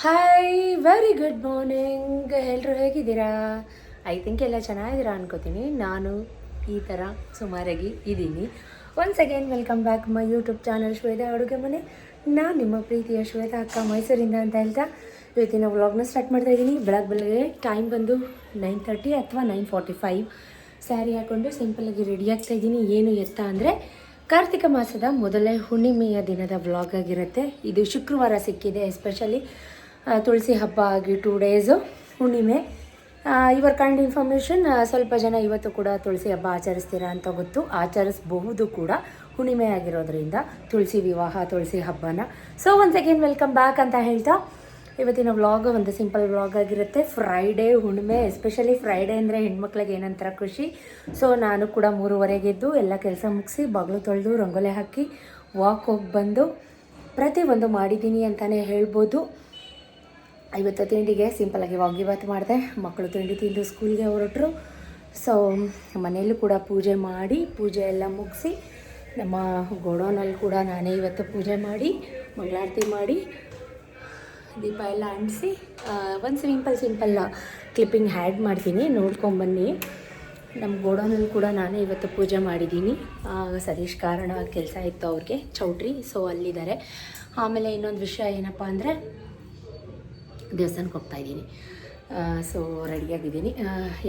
Hi very good morning ಎಲ್ಲರೂ ಹೇಗಿದ್ದೀರಾ? I think ಎಲ್ಲ ಚೆನ್ನಾಗಿದ್ದೀರಾ ಅನ್ಕೋತೀನಿ. ನಾನು ಈ ಥರ ಸುಮಾರಾಗಿ ಇದ್ದೀನಿ. Once again welcome back my YouTube channel Shweta ಅಡುಗೆ ಮನೆ. ನಾನು ನಿಮ್ಮ ಪ್ರೀತಿಯ ಶ್ವೇತಾ ಅಕ್ಕ ಮೈಸೂರಿಂದ ಅಂತ ಹೇಳ್ತಾ ಇವತ್ತಿನ ವ್ಲಾಗ್ನ ಸ್ಟಾರ್ಟ್ ಮಾಡ್ತಾಯಿದ್ದೀನಿ. ಬೆಳಗ್ಗೆ ಟೈಮ್ ಬಂದು 9:30 ಅಥವಾ 9:45. ಸ್ಯಾರಿ ಹಾಕ್ಕೊಂಡು ಸಿಂಪಲ್ಲಾಗಿ ರೆಡಿ ಆಗ್ತಾಯಿದ್ದೀನಿ. ಏನು ಎತ್ತ ಅಂದರೆ ಕಾರ್ತಿಕ ಮಾಸದ ಮೊದಲನೇ ಹುಣ್ಣಿಮೆಯ ದಿನದ ವ್ಲಾಗ್ ಆಗಿರುತ್ತೆ. ಇದು ಶುಕ್ರವಾರ ಸಿಕ್ಕಿದೆ. ಎಸ್ಪೆಷಲಿ ತುಳಸಿ ಹಬ್ಬ ಆಗಿ 2 ಡೇಸು ಹುಣ್ಣಿಮೆ. ಯುವರ್ ಕೈಂಡ್ ಇನ್ಫಾರ್ಮೇಷನ್, ಸ್ವಲ್ಪ ಜನ ಇವತ್ತು ಕೂಡ ತುಳಸಿ ಹಬ್ಬ ಆಚರಿಸ್ತೀರಾ ಅಂತ ಗೊತ್ತು. ಆಚರಿಸಬಹುದು ಕೂಡ ಹುಣ್ಣಿಮೆ ಆಗಿರೋದ್ರಿಂದ ತುಳಸಿ ವಿವಾಹ, ತುಳಸಿ ಹಬ್ಬನ. So once again welcome back ಅಂತ ಹೇಳ್ತಾ ಇವತ್ತಿನ ವ್ಲಾಗ್ ಒಂದು ಸಿಂಪಲ್ ವ್ಲಾಗ್ ಆಗಿರುತ್ತೆ. ಫ್ರೈಡೇ ಹುಣ್ಣಿಮೆ, ಎಸ್ಪೆಷಲಿ ಫ್ರೈಡೇ ಅಂದರೆ ಹೆಣ್ಮಕ್ಳಿಗೆ ಏನಂತರ ಖುಷಿ. ಸೊ ನಾನು ಕೂಡ 3:30 ಎದ್ದು ಎಲ್ಲ ಕೆಲಸ ಮುಗಿಸಿ ಬಾಗಿಲು ತೊಳೆದು ರಂಗೋಲೆ ಹಾಕಿ ವಾಕ್ ಹೋಗಿ ಬಂದು ಪ್ರತಿಯೊಂದು ಮಾಡಿದ್ದೀನಿ ಅಂತಲೇ ಹೇಳ್ಬೋದು. ಇವತ್ತು ತಿಂಡಿಗೆ ಸಿಂಪಲ್ಲಾಗಿ ವಾಂಗಿಬಾತ್ ಮಾಡಿದೆ. ಮಕ್ಕಳು ತಿಂಡಿ ತಿಂದು ಸ್ಕೂಲ್ಗೆ ಹೊರಟರು. ಸೊ ಮನೆಯಲ್ಲೂ ಕೂಡ ಪೂಜೆ ಮಾಡಿ, ಪೂಜೆ ಎಲ್ಲ ಮುಗಿಸಿ, ನಮ್ಮ ಗೋಡೌನಲ್ಲಿ ಕೂಡ ನಾನೇ ಇವತ್ತು ಪೂಜೆ ಮಾಡಿ ಮಂಗಳಾರತಿ ಮಾಡಿ ದೀಪ ಎಲ್ಲ ಅಂಟಿಸಿ ಒಂದು ಸಿಂಪಲ್ ಕ್ಲಿಪ್ಪಿಂಗ್ ಹ್ಯಾಡ್ ಮಾಡ್ತೀನಿ, ನೋಡ್ಕೊಂಬನ್ನಿ. ನಮ್ಮ ಗೋಡೌನಲ್ಲಿ ಕೂಡ ನಾನೇ ಇವತ್ತು ಪೂಜೆ ಮಾಡಿದ್ದೀನಿ. ಸತೀಶ್ ಕಾರಣ ಕೆಲಸ ಇತ್ತು ಅವ್ರಿಗೆ, ಚೌಟ್ರಿ, ಸೊ ಅಲ್ಲಿದ್ದಾರೆ. ಆಮೇಲೆ ಇನ್ನೊಂದು ವಿಷಯ ಏನಪ್ಪ ಅಂದರೆ ದೇವಸ್ಥಾನಕ್ಕೆ ಹೋಗ್ತಾಯಿದ್ದೀನಿ. ಸೊ ರೆಡಿಯಾಗಿದ್ದೀನಿ.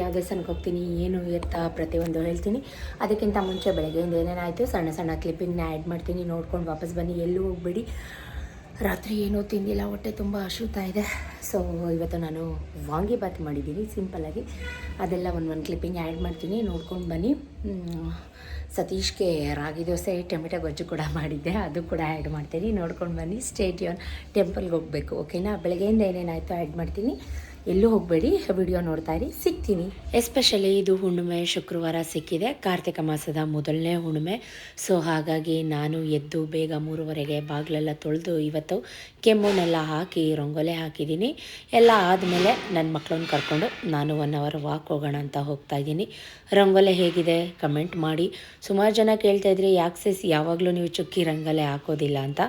ಯಾವ ದೇವಸ್ಥಾನಕ್ಕೆ ಹೋಗ್ತೀನಿ, ಏನು ಎತ್ತ ಪ್ರತಿಯೊಂದು ಹೇಳ್ತೀನಿ. ಅದಕ್ಕಿಂತ ಮುಂಚೆ ಬೆಳಗ್ಗೆಯಿಂದ ಏನೇನಾಯಿತು ಸಣ್ಣ ಸಣ್ಣ ಕ್ಲಿಪ್ಪಿಂಗ್ನ ಆ್ಯಡ್ ಮಾಡ್ತೀನಿ, ನೋಡ್ಕೊಂಡು ವಾಪಸ್ ಬನ್ನಿ. ಎಲ್ಲೂ ಹೋಗ್ಬೇಡಿ. ರಾತ್ರಿ ಏನೂ ತಿಂದಿಲ್ಲ, ಹೊಟ್ಟೆ ತುಂಬ ಹಸಿತಾ ಇದೆ. ಸೊ ಇವತ್ತು ನಾನು ವಾಂಗಿಬಾತ್ ಮಾಡಿದ್ದೀನಿ ಸಿಂಪಲ್ಲಾಗಿ. ಅದೆಲ್ಲ ಒಂದು ಕ್ಲಿಪ್ಪಿಂಗ್ ಆ್ಯಡ್ ಮಾಡ್ತೀನಿ, ನೋಡ್ಕೊಂಡು ಬನ್ನಿ. ಸತೀಶ್ಗೆ ರಾಗಿ ದೋಸೆ ಟೊಮೆಟೊ ಗೊಜ್ಜು ಕೂಡ ಮಾಡಿದ್ದೆ, ಅದು ಕೂಡ ಆ್ಯಡ್ ಮಾಡ್ತೀನಿ, ನೋಡ್ಕೊಂಡು ಬನ್ನಿ. ಸ್ಟೇಟ್ಯೂನ್. ಟೆಂಪಲ್ಗೆ ಹೋಗಬೇಕು, ಓಕೆನಾ? ಬೆಳಗ್ಗೆಯಿಂದ ಏನೇನಾಯಿತು ಆ್ಯಡ್ ಮಾಡ್ತೀನಿ, ಎಲ್ಲೂ ಹೋಗಬೇಡಿ, ವಿಡಿಯೋ ನೋಡ್ತಾ ಇರಿ, ಸಿಗ್ತೀನಿ. ಎಸ್ಪೆಷಲಿ ಇದು ಹುಣ್ಣಿಮೆ ಶುಕ್ರವಾರ ಸಿಕ್ಕಿದೆ, ಕಾರ್ತಿಕ ಮಾಸದ ಮೊದಲನೇ ಹುಣ್ಣಿಮೆ. ಸೊ ಹಾಗಾಗಿ ನಾನು ಎದ್ದು ಬೇಗ 3:30 ಬಾಗಿಲೆಲ್ಲ ತೊಳೆದು ಇವತ್ತು ಕೆಮ್ಮಣ್ಣೆಲ್ಲ ಹಾಕಿ ರಂಗೋಲೆ ಹಾಕಿದ್ದೀನಿ. ಎಲ್ಲ ಆದಮೇಲೆ ನನ್ನ ಮಕ್ಕಳನ್ನ ಕರ್ಕೊಂಡು ನಾನು 1 ಅವರ್ ವಾಕ್ ಹೋಗೋಣ ಅಂತ ಹೋಗ್ತಾಯಿದ್ದೀನಿ. ರಂಗೋಲೆ ಹೇಗಿದೆ ಕಮೆಂಟ್ ಮಾಡಿ. ಸುಮಾರು ಜನ ಕೇಳ್ತಾಯಿದ್ರಿ, ಯಾಕೆ ಸಿಸ್ ಯಾವಾಗಲೂ ನೀವು ಚುಕ್ಕಿ ರಂಗೋಲೆ ಹಾಕೋದಿಲ್ಲ ಅಂತ.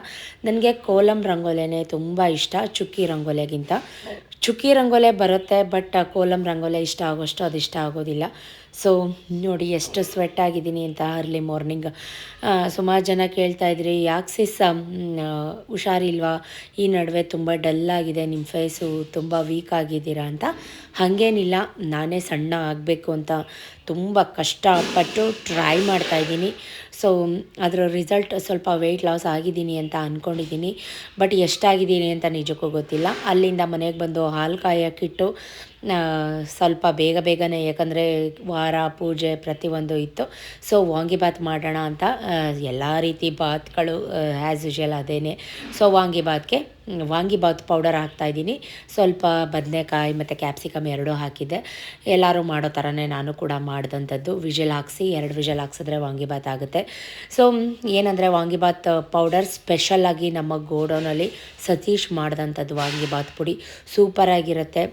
ನನಗೆ ಕೋಲಂ ರಂಗೋಲೆನೇ ತುಂಬ ಇಷ್ಟ ಚುಕ್ಕಿ ರಂಗೋಲೆಗಿಂತ. ಚುಕ್ಕಿ ರಂಗೋಲೆ ಬರುತ್ತೆ, ಬಟ್ ಕೋಲಂ ರಂಗೋಲೆ ಇಷ್ಟ ಆಗೋಷ್ಟು ಅದು ಇಷ್ಟ ಆಗೋದಿಲ್ಲ. ಸೊ ನೋಡಿ ಎಷ್ಟು ಸ್ವೆಟ್ ಆಗಿದ್ದೀನಿ ಅಂತ ಅರ್ಲಿ ಮಾರ್ನಿಂಗ್. ಸುಮಾರು ಜನ ಕೇಳ್ತಾಯಿದ್ರಿ, ಯಾಕೆ ಸಿಸ್ ಹುಷಾರಿಲ್ವಾ, ಈ ನಡುವೆ ತುಂಬ ಡಲ್ಲಾಗಿದೆ ನಿಮ್ಮ ಫೇಸು, ತುಂಬ ವೀಕ್ ಆಗಿದ್ದೀರಾ ಅಂತ. ಹಾಗೇನಿಲ್ಲ, ನಾನೇ ಸಣ್ಣ ಆಗಬೇಕು ಅಂತ ತುಂಬ ಕಷ್ಟಪಟ್ಟು ಟ್ರೈ ಮಾಡ್ತಾಯಿದ್ದೀನಿ. ಸೊ ಅದರ ರಿಸಲ್ಟ್ ಸ್ವಲ್ಪ ವೆಯ್ಟ್ ಲಾಸ್ ಆಗಿದ್ದೀನಿ ಅಂತ ಅಂದ್ಕೊಂಡಿದ್ದೀನಿ, ಬಟ್ ಎಷ್ಟಾಗಿದ್ದೀನಿ ಅಂತ ನಿಜಕ್ಕೂ ಗೊತ್ತಿಲ್ಲ. ಅಲ್ಲಿಂದ ಮನೆಗೆ ಬಂದು ಹಾಲು ಕಾಯೋಕ್ಕಿಟ್ಟು ಸ್ವಲ್ಪ ಬೇಗನೆ, ಯಾಕಂದರೆ ವಾರ ಪೂಜೆ ಪ್ರತಿಯೊಂದು ಇತ್ತು. ಸೊ ವಾಂಗಿಬಾತ್ ಮಾಡೋಣ ಅಂತ ಎಲ್ಲ ರೀತಿ ಬಾತ್ಗಳು ಆ್ಯಸ್ ಯೂಶುವಲ್ ಅದೇನೆ. ಸೊ ವಾಂಗಿಬಾತ್ ಪೌಡರ್ ಹಾಕ್ತಾಯಿದ್ದೀನಿ. ಸ್ವಲ್ಪ ಬದನೆಕಾಯಿ ಮತ್ತು ಕ್ಯಾಪ್ಸಿಕಮ್ ಎರಡೂ ಹಾಕಿದ್ದೆ. ಎಲ್ಲರೂ ಮಾಡೋ ಥರನೇ ನಾನು ಕೂಡ ಮಾಡಿದಂಥದ್ದು. ವಿಷಲ್ ಹಾಕಿಸಿ 2 ವಿಷಲ್ ಹಾಕ್ಸಿದ್ರೆ ವಾಂಗಿಬಾತ್ ಆಗುತ್ತೆ. ಸೊ ಏನಂದರೆ ವಾಂಗಿಬಾತ್ ಪೌಡರ್ ಸ್ಪೆಷಲಾಗಿ ನಮ್ಮ ಗೋಡೌನಲ್ಲಿ ಸತೀಶ್ ಮಾಡಿದಂಥದ್ದು ವಾಂಗಿಬಾತ್ ಪುಡಿ ಸೂಪರಾಗಿರುತ್ತೆ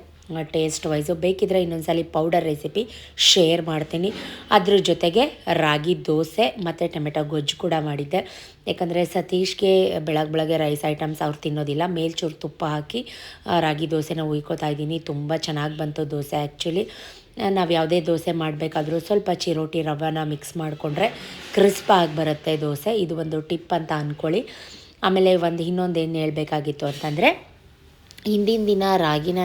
ಟೇಸ್ಟ್ ವೈಸು. ಬೇಕಿದ್ರೆ ಇನ್ನೊಂದು ಪೌಡರ್ ರೆಸಿಪಿ ಶೇರ್ ಮಾಡ್ತೀನಿ. ಅದ್ರ ಜೊತೆಗೆ ರಾಗಿ ದೋಸೆ ಮತ್ತು ಟೊಮೆಟೊ ಗೊಜ್ಜು ಕೂಡ ಮಾಡಿದ್ದೆ. ಯಾಕಂದರೆ ಸತೀಶ್ಗೆ ಬೆಳಗ್ಗೆ ರೈಸ್ ಐಟಮ್ಸ್ ಅವ್ರು ತಿನ್ನೋದಿಲ್ಲ. ಮೇಲ್ಚೂರು ತುಪ್ಪ ಹಾಕಿ ರಾಗಿ ದೋಸೆನ ಉಯ್ಕೋತಾ ಇದ್ದೀನಿ. ತುಂಬ ಚೆನ್ನಾಗಿ ಬಂತು ದೋಸೆ. ಆ್ಯಕ್ಚುಲಿ ನಾವು ಯಾವುದೇ ದೋಸೆ ಮಾಡಬೇಕಾದ್ರೂ ಸ್ವಲ್ಪ ಚಿರೋಟಿ ರವಾನ ಮಿಕ್ಸ್ ಮಾಡಿಕೊಂಡ್ರೆ ಕ್ರಿಸ್ಪಾಗಿ ಬರುತ್ತೆ ದೋಸೆ. ಇದು ಒಂದು ಟಿಪ್ ಅಂತ ಅಂದ್ಕೊಳ್ಳಿ. ಆಮೇಲೆ ಇನ್ನೊಂದು ಏನು ಹೇಳಬೇಕಾಗಿತ್ತು ಅಂತಂದರೆ, ಹಿಂದಿನ ದಿನ ರಾಗಿನ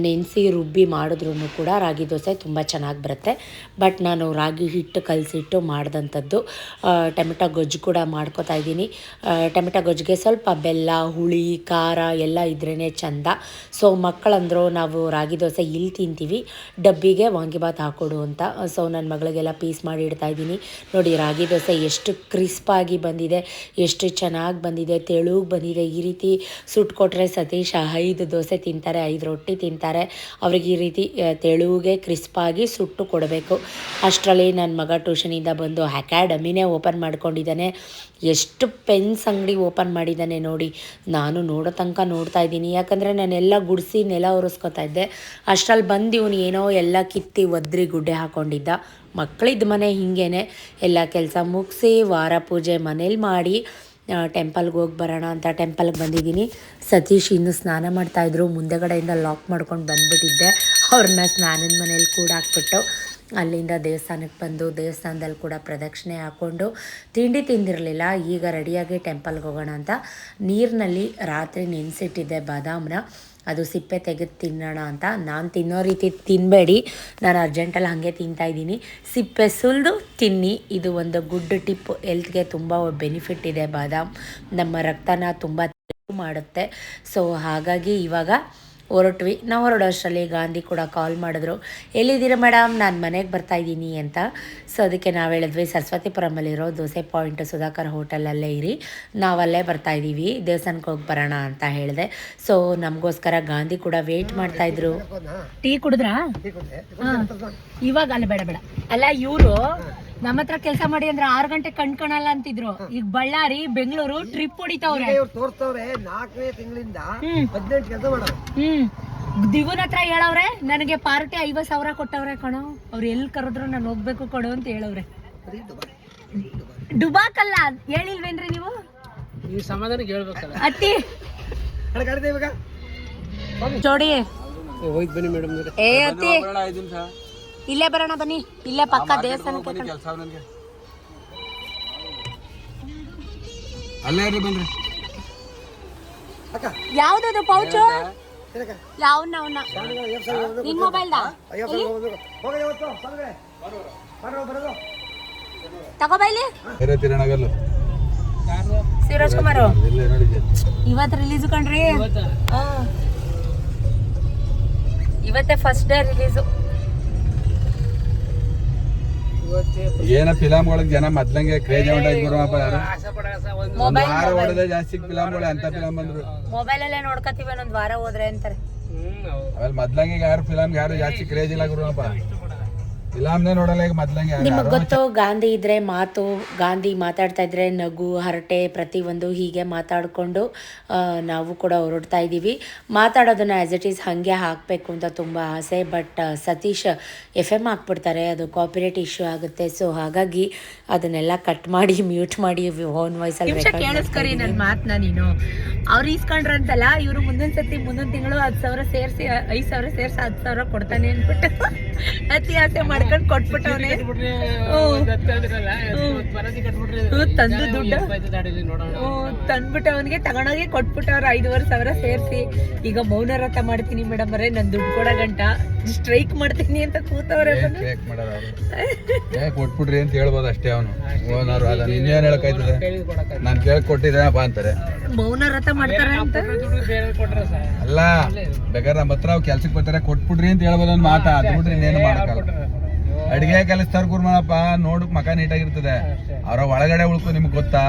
ನೆನೆಸಿ ರುಬ್ಬಿ ಮಾಡಿದ್ರೂ ಕೂಡ ರಾಗಿ ದೋಸೆ ತುಂಬ ಚೆನ್ನಾಗಿ ಬರುತ್ತೆ. ಬಟ್ ನಾನು ರಾಗಿ ಹಿಟ್ಟು ಕಲಸಿಟ್ಟು ಮಾಡಿದಂಥದ್ದು. ಟೊಮೆಟೊ ಗೊಜ್ಜು ಕೂಡ ಮಾಡ್ಕೊತಾ ಇದ್ದೀನಿ. ಟೊಮೆಟೊ ಗೊಜ್ಜಿಗೆ ಸ್ವಲ್ಪ ಬೆಲ್ಲ, ಹುಳಿ, ಖಾರ ಎಲ್ಲ ಇದ್ರೇ ಚೆಂದ. ಸೊ ಮಕ್ಕಳಂದರು ನಾವು ರಾಗಿ ದೋಸೆ ಇಲ್ಲಿ ತಿಂತೀವಿ, ಡಬ್ಬಿಗೆ ವಾಂಗಿಬಾತ್ ಹಾಕೊಡು ಅಂತ. ಸೊ ನನ್ನ ಮಗಳಿಗೆಲ್ಲ ಪೀಸ್ ಮಾಡಿ ಇಡ್ತಾಯಿದ್ದೀನಿ. ನೋಡಿ ರಾಗಿ ದೋಸೆ ಎಷ್ಟು ಕ್ರಿಸ್ಪಾಗಿ ಬಂದಿದೆ, ಎಷ್ಟು ಚೆನ್ನಾಗಿ ಬಂದಿದೆ, ತೆಳುಗೆ ಬಂದಿದೆ. ಈ ರೀತಿ ಸುಟ್ಕೊಟ್ರೆ ಸತೀಶ್ 5 ದೋಸೆ ತಿಂತಾರೆ, 5 ರೊಟ್ಟಿ ತಿಂತಾರೆ. ಅವ್ರಿಗೆ ಈ ರೀತಿ ತೆಳುಗೆ ಕ್ರಿಸ್ಪಾಗಿ ಸುಟ್ಟು ಕೊಡಬೇಕು. ಅಷ್ಟರಲ್ಲಿ ನನ್ನ ಮಗ ಟ್ಯೂಷನಿಂದ ಬಂದು ಅಕಾಡೆಮಿನೇ ಓಪನ್ ಮಾಡ್ಕೊಂಡಿದ್ದಾನೆ. ಎಷ್ಟು ಪೆನ್ಸ್ ಅಂಗಡಿ ಓಪನ್ ಮಾಡಿದ್ದಾನೆ ನೋಡಿ. ನಾನು ನೋಡೋ ತನಕ ನೋಡ್ತಾ ಇದ್ದೀನಿ, ಯಾಕಂದರೆ ನಾನೆಲ್ಲ ಗುಡಿಸಿ ನೆಲ ಒರೆಸ್ಕೊತಾ ಇದ್ದೆ. ಅಷ್ಟರಲ್ಲಿ ಬಂದು ಇವನು ಏನೋ ಎಲ್ಲ ಕಿತ್ತಿ ಒದ್ರಿ ಗುಡ್ಡೆ ಹಾಕ್ಕೊಂಡಿದ್ದ. ಮಕ್ಕಳಿದ್ದ ಮನೆ ಹಿಂಗೇ ಎಲ್ಲ ಕೆಲಸ ಮುಗಿಸಿ ವಾರ ಪೂಜೆ ಮನೇಲಿ ಮಾಡಿ ಟೆಂಪಲ್ಗೆ ಹೋಗಿ ಬರೋಣ ಅಂತ ಟೆಂಪಲ್ಗೆ ಬಂದಿದ್ದೀನಿ. ಸತೀಶ್ ಇನ್ನು ಸ್ನಾನ ಮಾಡ್ತಾಯಿದ್ರು, ಮುಂದೆಗಡೆಯಿಂದ ಲಾಕ್ ಮಾಡ್ಕೊಂಡು ಬಂದುಬಿಟ್ಟಿದ್ದೆ. ಅವ್ರನ್ನ ಸ್ನಾನದ ಮನೇಲಿ ಕೂಡ ಹಾಕ್ಬಿಟ್ಟು ಅಲ್ಲಿಂದ ದೇವಸ್ಥಾನಕ್ಕೆ ಬಂದು ದೇವಸ್ಥಾನದಲ್ಲಿ ಕೂಡ ಪ್ರದಕ್ಷಿಣೆ ಹಾಕ್ಕೊಂಡು ತಿಂಡಿ ತಿಂದಿರಲಿಲ್ಲ. ಈಗ ರೆಡಿಯಾಗಿ ಟೆಂಪಲ್ಗೆ ಹೋಗೋಣ ಅಂತ ನೀರಿನಲ್ಲಿ ರಾತ್ರಿ ನೆನೆಸಿಟ್ಟಿದ್ದೆ ಬಾದಾಮನ್ನ, ಅದು ಸಿಪ್ಪೆ ತೆಗೆದು ತಿನ್ನೋಣ ಅಂತ. ನಾನು ತಿನ್ನೋ ರೀತಿ ತಿನ್ನಬೇಡಿ, ನಾನು ಅರ್ಜೆಂಟಲ್ಲಿ ಹಾಗೆ ತಿಂತಾಯಿದ್ದೀನಿ. ಸಿಪ್ಪೆ ಸುಲಿದು ತಿನ್ನಿ, ಇದು ಒಂದು ಗುಡ್ ಟಿಪ್. ಹೆಲ್ತ್ಗೆ ತುಂಬ ಬೆನಿಫಿಟ್ ಇದೆ ಬಾದಾಮ್, ನಮ್ಮ ರಕ್ತನ ತುಂಬ ಮಾಡುತ್ತೆ. ಸೊ ಹಾಗಾಗಿ ಇವಾಗ ಹೊರಟ್ವಿ. ನಾವು ಹೊರಡೋಷ್ಟರಲ್ಲಿ ಗಾಂಧಿ ಕೂಡ ಕಾಲ್ ಮಾಡಿದ್ರು, ಎಲ್ಲಿದ್ದೀರಾ ಮೇಡಮ್, ನಾನು ಮನೆಗೆ ಬರ್ತಾಯಿದ್ದೀನಿ ಅಂತ. ಸೊ ಅದಕ್ಕೆ ನಾವು ಹೇಳಿದ್ವಿ ಸರಸ್ವತಿಪುರಮಲ್ಲಿರೋ ದೋಸೆ ಪಾಯಿಂಟ್ ಸುಧಾಕರ್ ಹೋಟೆಲಲ್ಲೇ ಇರಿ, ನಾವಲ್ಲೇ ಬರ್ತಾಯಿದ್ದೀವಿ, ದೇವಸ್ಥಾನಕ್ಕೆ ಹೋಗಿ ಬರೋಣ ಅಂತ ಹೇಳಿದೆ. ಸೊ ನಮಗೋಸ್ಕರ ಗಾಂಧಿ ಕೂಡ ವೆಯ್ಟ್ ಮಾಡ್ತಾಯಿದ್ರು. ಟೀ ಕುಡಿದ್ರಾ? ಇವಾಗ ಅಲ್ಲ, ಬೇಡ ಬೇಡ ಅಲ್ಲ, ಇವರು ನಮ್ಮ ಹತ್ರ ಕೆಲಸ ಮಾಡಿ ಅಂದ್ರೆ 6 ಗಂಟೆ ಕಣ್ಕಣಲ್ಲ ಅಂತಿದ್ರು. ಈಗ ಬಳ್ಳಾರಿ ಬೆಂಗಳೂರು ಟ್ರಿಪ್ ಹೊಡಿತಾವ್ರೆ, ತೋರ್ಸ್ತವ್ರೆ. 4ನೇ ತಿಂಗಳಿಂದ 18 ಕೆಲಸ ಮಾಡೋರು. ದಿಗುನ ಹತ್ರ ಹೇಳವ್ರೆ, ನನಗೆ ಪಾರ್ಟಿ 50,000 ಕೊಟ್ಟವ್ರೆ ಕಣೋ, ಅವ್ರು ಎಲ್ಲಿ ಕರೆದ್ರು ನಾನು ಹೋಗ್ಬೇಕು ಕೊಡು ಅಂತ ಹೇಳವ್ರೆ. ಡುಬಾಕಲ್ಲ ಹೇಳಿಲ್ವೇನ್ರಿ ನೀವು? ಈ ಸಮಾಧಾನ ಹೇಳ್ಬೇಕಲ್ಲ ಅತ್ತಿ ಜೋಡಿ. ಹೋಯ್ತು ಬನ್ನಿ ಮೇಡಮ್. ಏ ಅತ್ತಿ ಇಲ್ಲೇ ಬರೋಣ ಬನ್ನಿ, ಇಲ್ಲೇ ಪಕ್ಕ ದೇವಸ್ಥಾನಕ್ಕೆ. ಯಾವ್ದದು ಪೌಚು? ಯಾವನ್ನ ಅವನ್ನ ನಿನ್ ಮೊಬೈಲ್ದ ತಗೋಬೈಲಿ. ಶಿವರಾಜ್ ಕುಮಾರ್ ಇವತ್ತು ರಿಲೀಸ್ ಕಣ್ರಿ, ಇವತ್ತೇ ಫಸ್ಟ್ ಡೇ ರಿಲೀಸು. ಏನ ಫಿಲಮ್ಗಳಿಗೆ ಜನ ಮೊದ್ಲಂಗೆ ಕ್ರೇಜ್ ಜಾಸ್ತಿ ಫಿಲಮ್ಗಳು ಅಂತ ಫಿಲಮ್ ಬಂದ್ರು ಮೊಬೈಲ್ ಅಲ್ಲೇ ನೋಡ್ಕತೀವಿ, ಒಂದೊಂದ್ ವಾರ ಹೋದ್ರೆ ಅಂತಾರೆ. ಆಮೇಲೆ ಮೊದ್ಲಂಗೆ ಯಾರು ಫಿಲಮ್ ಯಾರು ಜಾಸ್ತಿ ಕ್ರೇಜ್ ಇಲ್ಲ ಗುರುವಪ್ಪ, ಫಿಲಮ್ನೇ ನೋಡಲ್ಲ ಈಗ ಮೊದ್ಲಂಗೆ. ನಿಮಗೆ ಗೊತ್ತು, ಗಾಂಧಿ ಇದ್ರೆ ಮಾತು, ಗಾಂಧಿ ಮಾತಾಡ್ತಾ ಇದ್ರೆ ನಗು, ಹರಟೆ, ಪ್ರತಿಯೊಂದು ಹೀಗೆ ಮಾತಾಡಿಕೊಂಡು ನಾವು ಕೂಡ ಹೊರಡ್ತಾ ಇದ್ದೀವಿ. ಮಾತಾಡೋದನ್ನ ಆ್ಯಸ್ ಇಟ್ ಈಸ್ ಹಾಗೆ ಹಾಕಬೇಕು ಅಂತ ತುಂಬ ಆಸೆ, ಬಟ್ ಸತೀಶ್ FM ಹಾಕ್ಬಿಡ್ತಾರೆ, ಅದು ಕಾಪಿರೈಟ್ ಇಶ್ಯೂ ಆಗುತ್ತೆ. ಸೊ ಹಾಗಾಗಿ ಅದನ್ನೆಲ್ಲ ಕಟ್ ಮಾಡಿ ಮ್ಯೂಟ್ ಮಾಡಿ ಓನ್ ವಾಯ್ಸಲ್ಲಿ ಕೇಳಿಸ್ಕರಿ ನನ್ನ ಮಾತನ್ನ. ನೀನು ಅವ್ರು ಈಸ್ಕೊಂಡ್ರಂತಲ್ಲ, ಇವರು ಮುಂದೊಂದು ತಿಂಗಳು 10,000 ಸೇರಿಸಿ 5,000 ಸೇರಿಸಿ 10,000 ಕೊಡ್ತಾನೆ ಅಂದ್ಬಿಟ್ಟು ಅತಿ ಆಸೆ ಮಾಡ್ಕೊಂಡು ಕೊಟ್ಬಿಟ್ಟವನೇ. ತಂದು ದುಡ್ಡು ತಂದ್ಬಿಟ್ಟು ಅವನಿಗೆ ತಗೊಂಡೋಗಿ ಕೊಟ್ಬಿಟ್ಟವ್ರು 5,500 ಸೇರಿಸಿ. ಈಗ ಮೌನವ್ರತ ಮಾಡ್ತೀನಿ ಮೇಡಮ್ ಅವರೇ, ನನ್ ದುಡ್ಡು ಕೊಡೋ ಗಂಟ ಸ್ಟ್ರೈಕ್ ಮಾಡ್ತೀನಿ ಅಂತ ಕೂತವ್ರೆ. ಕೊಟ್ಬಿಡ್ರಿ ಅಂತ ಹೇಳ್ಬೋದು ಅಷ್ಟೇ. ಅವನು ಇನ್ನೇನ್ ಹೇಳಕ್ಕಾಯ್ತದೆ, ನಾನ್ ಕೇಳಿ ಕೊಟ್ಟಿದ್ದೇನಪ್ಪ ಅಂತಾರೆ. ಮೌನವ್ರತ ಮಾಡ್ತಾರೆ ಅಂತ ಅಲ್ಲ, ಬೇಕಾದ್ರೆ ನಮ್ಮ ಹತ್ರ ಕೆಲ್ಸಕ್ಕೆ ಬರ್ತಾರೆ, ಕೊಟ್ಬಿಡ್ರಿ ಅಂತ ಹೇಳ್ಬೋದು ಒಂದು ಮಾತಾ. ಅದು ಬಿಟ್ರಿ ಇನ್ನೇನು ಮಾಡಕ್ಕಲ್ಲ. ಅಡಿಗೆ ಕಲಿಸ್ತಾರ ಗುರುಮಣಪ್ಪ, ನೋಡು ಮಕ ನೀಟಾಗಿರ್ತದೆ, ಅವರ ಒಳಗಡೆ ಉಳ್ಕೊ. ನಿಮ್ಗೆ ಗೊತ್ತಾ,